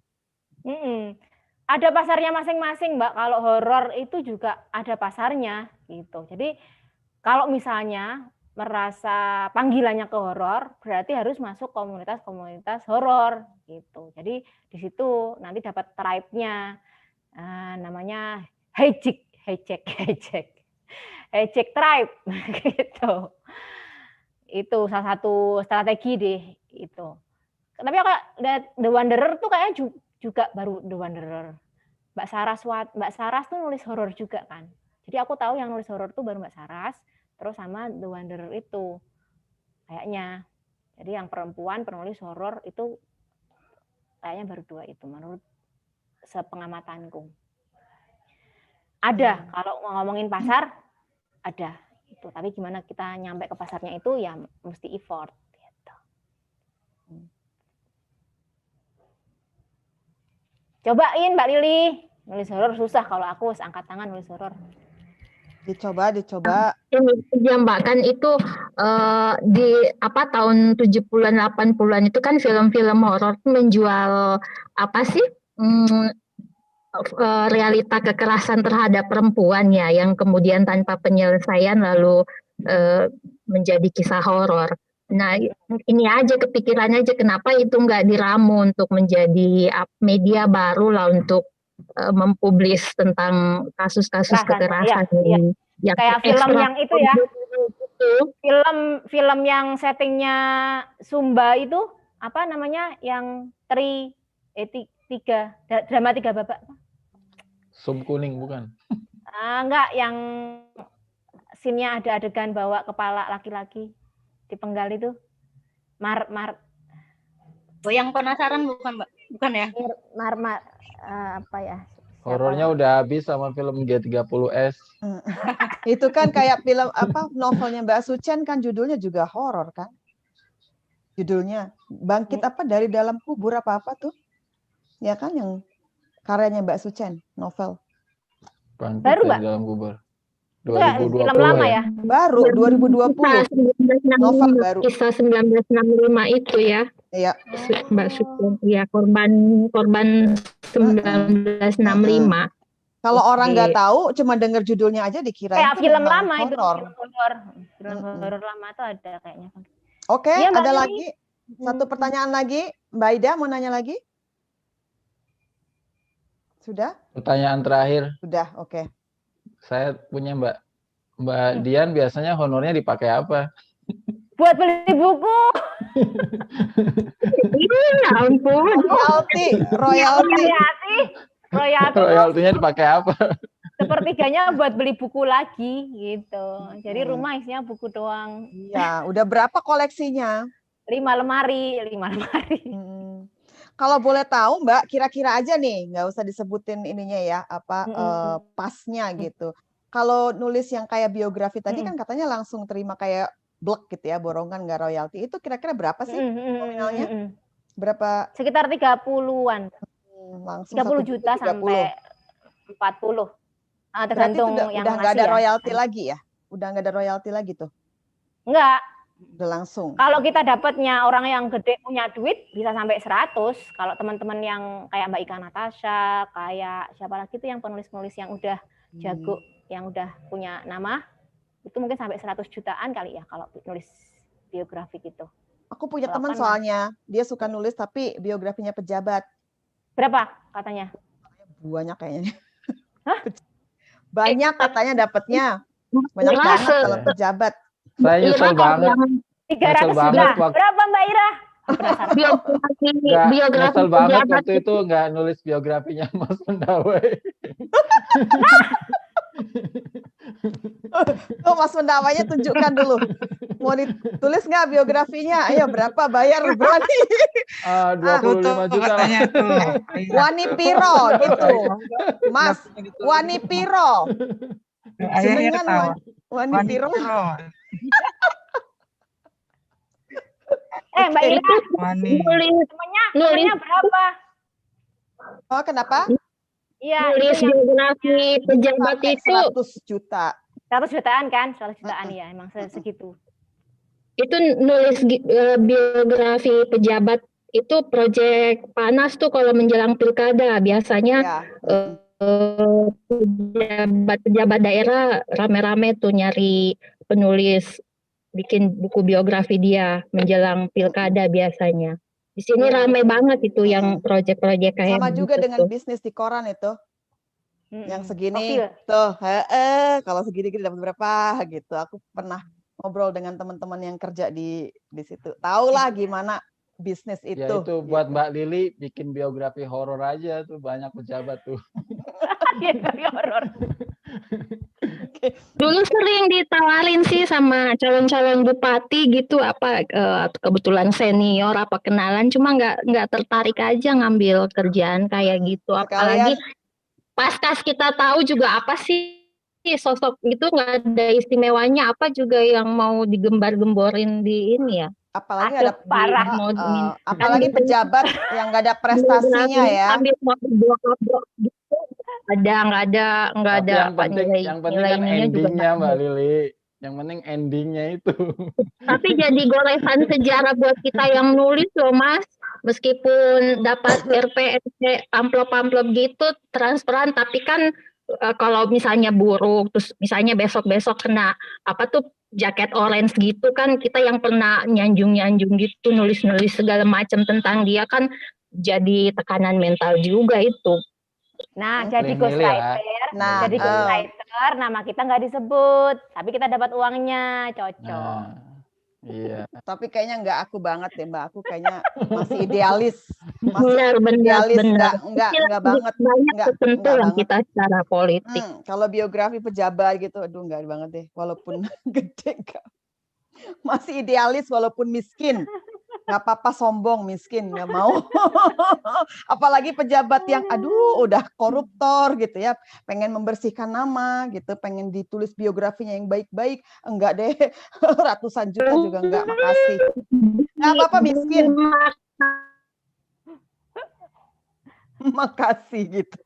Ada pasarnya masing-masing Mbak. Kalau horor itu juga ada pasarnya gitu. Jadi kalau misalnya merasa panggilannya ke horor, berarti harus masuk komunitas-komunitas horor gitu. Jadi di situ nanti dapat tribe-nya, namanya hijack. Hijack tribe gitu. Itu salah satu strategi deh itu. Tapi aku lihat The Wanderer tuh kayaknya juga baru The Wanderer. Mbak Saras tuh nulis horor juga kan. Jadi aku tahu yang nulis horor tuh baru Mbak Saras, terus sama The Wanderer itu kayaknya. Jadi yang perempuan penulis horor itu kayaknya baru 2 itu menurut sepengamatanku. Ada kalau ngomongin pasar ada itu, tapi gimana kita nyampe ke pasarnya itu ya mesti effort. Gitu. Cobain Mbak Lili, nulis horor susah kalau aku angkat tangan nulis horor. Dicoba. Ini ya Mbak, kan itu di tahun 70-an 80-an itu kan film-film horor menjual apa sih? Realita kekerasan terhadap perempuan ya, yang kemudian tanpa penyelesaian lalu menjadi kisah horor. Nah, ini aja kepikirannya aja kenapa itu nggak diramu untuk menjadi media baru lah untuk mempublis tentang kasus-kasus kekerasan yang kayak film yang itu ya, film yang settingnya Sumba itu apa namanya, yang 3 drama 3 babak. Sum kuning bukan? Enggak, yang scene-nya ada adegan bawa kepala laki-laki dipenggal itu. Yang penasaran bukan Mbak? Bukan ya? Apa ya? Horornya udah habis sama film G30S. Itu kan kayak film novelnya Mbak Sucen kan judulnya juga horor kan? Judulnya Bangkit dari dalam kubur apa tuh? Ya kan yang karyanya Mbak Sucen, novel. Bangkit baru dari dalam kubur. 2020 film lama ya? Baru 2020. Novel baru. Kisah 1965 itu ya. Iya. Mbak Sucen, ya korban 1965. Kalau orang nggak tahu, cuma dengar judulnya aja dikira kayak itu film lama horror. Itu film horor lama tuh ada kayaknya. Oke, ya, ada lagi satu pertanyaan lagi, Mbak Ida mau nanya lagi? Sudah? Pertanyaan terakhir. Sudah, oke. Saya punya Mbak Dian, biasanya honornya dipakai apa? Buat beli buku. Ya ampun. Royaltinya dipakai apa? Sepertiganya buat beli buku lagi gitu. Jadi rumah isinya buku doang. Iya, udah berapa koleksinya? 5 lemari. Kalau boleh tahu Mbak, kira-kira aja nih, nggak usah disebutin ininya ya, pasnya gitu. Kalau nulis yang kayak biografi tadi kan katanya langsung terima kayak blok gitu ya, borongan nggak royalti. Itu kira-kira berapa sih nominalnya? Berapa? Sekitar 30-an. Langsung 30 juta 30. sampai 40. Tergantung yang udah nggak ada ya. royalti lagi ya? Udah nggak ada royalti lagi tuh? Enggak. Udah langsung. Kalau kita dapatnya orang yang gede punya duit bisa sampai 100. Kalau teman-teman yang kayak Mbak Ika Natasha, kayak siapa lagi tuh yang penulis-penulis yang udah jago, yang udah punya nama, itu mungkin sampai 100 jutaan kali ya kalau nulis biografi gitu. Aku punya teman soalnya, dia suka nulis tapi biografinya pejabat. Berapa katanya? Banyak kayaknya. Hah? Banyak katanya dapatnya. Banyak banget kalau pejabat. Saya nyesel banget. 300 juta. Berapa Mbak Ira? Biografi nyesel banget waktu itu nggak nulis biografinya Mas Mendawai. Oh, Mas Mendawainya tunjukkan dulu. Mau ditulis nggak biografinya? Ayo berapa bayar berani? 25 juta lah. Wani Piro gitu. Mas, Wani Piro. Ayahnya ketawa. Wani Piro. Mbak Ira, nulisnya berapa? Oh, kenapa? Iya, nulis biografi pejabat itu 100 juta. 100 jutaan kan? 100 jutaan ya, emang segitu. Itu nulis biografi pejabat itu proyek panas tuh kalau menjelang pilkada. Biasanya pejabat daerah rame-rame tuh nyari penulis bikin buku biografi dia menjelang pilkada biasanya. Di sini ramai banget itu yang proyek-proyek kayak sama juga gitu dengan tuh. bisnis di koran itu. Yang segini Profil. tuh, kalau segini-gini dapat berapa gitu. Aku pernah ngobrol dengan teman-teman yang kerja di situ. Tahulah gimana bisnis itu. Ya itu buat gitu. Mbak Lili bikin biografi horor aja tuh, banyak pejabat tuh. Biografi horor. Dulu sering ditawarin sih sama calon-calon bupati gitu, apa kebetulan senior apa kenalan, cuma nggak tertarik aja ngambil kerjaan kayak gitu. Apalagi Sekalian pas kita tahu juga apa sih sosok itu, nggak ada istimewanya apa juga yang mau digembar-gemborin di ini ya. apalagi Aduh, ada parah. apalagi pejabat yang nggak ada prestasinya ya. Sambil mau diblok-blok gitu. nggak ada Tapi yang apa, penting kan nilai-nilainya juga endingnya nggak Mbak ada. Lili. Yang penting endingnya itu. Tapi jadi goresan sejarah buat kita yang nulis loh Mas. Meskipun dapat RPSC amplop-amplop gitu transparan, tapi kan kalau misalnya buruk, terus misalnya besok-besok kena apa tuh jaket orange gitu kan, kita yang pernah nyanjung-nyanjung gitu, nulis-nulis segala macam tentang dia kan jadi tekanan mental juga itu. Nah, jadi Milih-milih ya. ghostwriter, Nah, jadi ghostwriter, nama kita nggak disebut, tapi kita dapat uangnya, cocok. Iya. Tapi kayaknya nggak aku banget deh Mbak. Aku kayaknya masih idealis. Benar, Nggak banget. Banyak tertentu Nggak yang banget. kita secara politik. Kalau biografi pejabat gitu, aduh nggak banget deh. Walaupun gede, masih idealis walaupun miskin. Nggak apa-apa sombong, miskin, nggak mau. Apalagi pejabat yang, aduh udah koruptor gitu ya. Pengen membersihkan nama gitu, pengen ditulis biografinya yang baik-baik. Enggak deh, ratusan juta juga enggak, makasih. Nggak apa-apa miskin. Makasih gitu.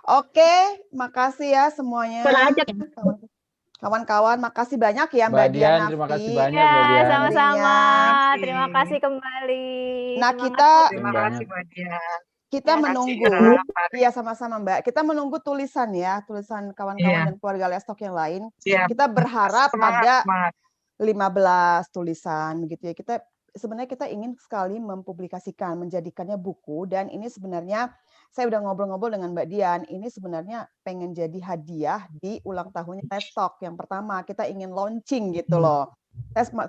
Oke, makasih ya semuanya. Kawan-kawan, makasih banyak ya Mbak Dian. Terima kasih banyak ya, Mbak Dian. sama-sama. Terima kasih kembali. Nah, terima kasih Mbak Dian. Kita menunggu, iya sama-sama Mbak. Kita menunggu tulisan ya, tulisan kawan-kawan dan keluarga Lestok yang lain. Siap. Kita berharap Semangat. 15 tulisan gitu ya. Sebenarnya kita ingin sekali mempublikasikan, menjadikannya buku, dan ini sebenarnya saya udah ngobrol-ngobrol dengan Mbak Dian, ini sebenarnya pengen jadi hadiah di ulang tahunnya Lestok. Yang pertama, kita ingin launching gitu loh.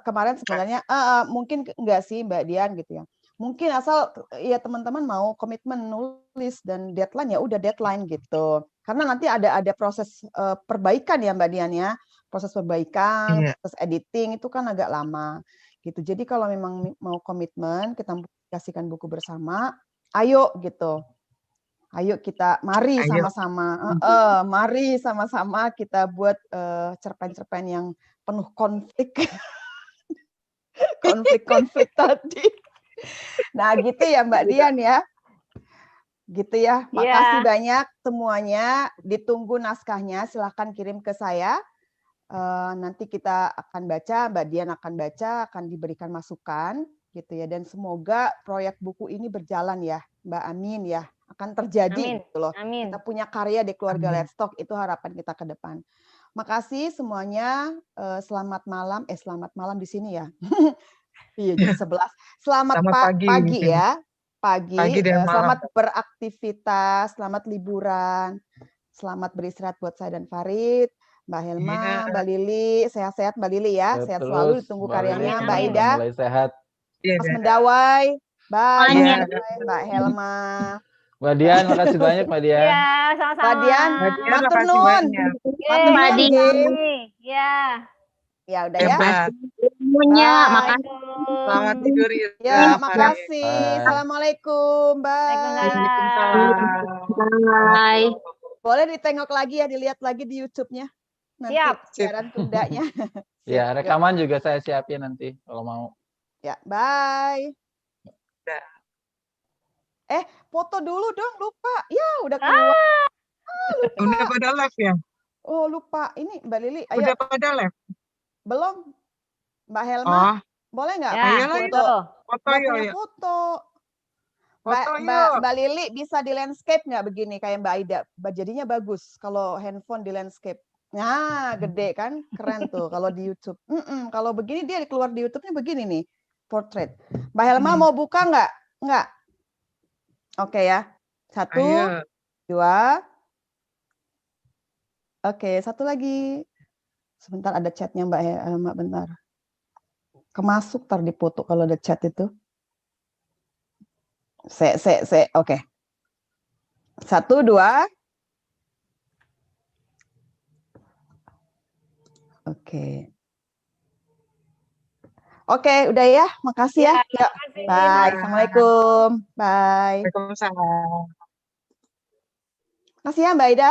Kemarin sebenarnya mungkin enggak sih Mbak Dian gitu ya. Mungkin asal ya teman-teman mau komitmen nulis dan deadline, ya udah deadline gitu. Karena nanti ada proses perbaikan ya Mbak Dian ya. Proses perbaikan, proses editing itu kan agak lama gitu. Jadi kalau memang mau komitmen, kita publikasikan buku bersama, ayo gitu. Ayo kita mari sama-sama. Mari sama-sama kita buat cerpen-cerpen yang penuh konflik. Konflik-konflik tadi. Nah, gitu ya Mbak Dian ya. Gitu ya. Makasih banyak semuanya. Ditunggu naskahnya, silahkan kirim ke saya. Nanti kita akan baca, Mbak Dian akan baca, akan diberikan masukan gitu ya. Dan semoga proyek buku ini berjalan ya, Mbak. Amin ya. Akan terjadi gitu loh. Amin. Kita punya karya di keluarga Lestok, itu harapan kita ke depan. Makasih semuanya. Selamat malam. Selamat malam di sini ya. Iya, jam 11. Selamat pagi ya. Pagi selamat beraktivitas, selamat liburan, selamat beristirahat buat saya dan Farid, Mbak Helma, Mbak Lili, sehat-sehat Mbak Lili ya, sehat selalu, ditunggu karyanya, Mbak Ida, mulai sehat. Mas Mendawai, bye, Mbak Helma. Mbak Dian, makasih banyak Mbak Dian. Iya, sama-sama. Mbak Dian, matur nuwun. Mbak Dian. Ya. Ya udah ya. Semuanya, makasih. Selamat tidur ya. Makasih. Assalamualaikum. Bye. Bye. Boleh ditengok lagi ya, dilihat lagi di YouTube-nya. Nanti siaran tundanya. Ya, rekaman juga saya siapin nanti kalau mau. Ya, bye. Foto dulu dong, lupa. Ya, udah keluar. Udah pada live ya? Oh, lupa. Ini Mbak Lili, ayo. Udah pada live? Belum. Mbak Helma, boleh nggak? Foto ya. Mbak Lili bisa di landscape nggak begini kayak Mbak Aida? Jadinya bagus kalau handphone di landscape. Nah, gede kan? Keren tuh kalau di YouTube. Kalau begini dia keluar di YouTube-nya begini nih, portrait. Mbak Helma mau buka nggak? Nggak. Oke ya. 1, 2, Oke, satu lagi. Sebentar ada chatnya Mbak Mbak bentar. Kemasuk tar dipoto kalau ada chat itu. Oke. 1, 2. Oke. Oke, udah ya. Makasih ya. Yuk. Bye. Assalamualaikum. Bye. Waalaikumsalam. Makasih ya Mbak Ida.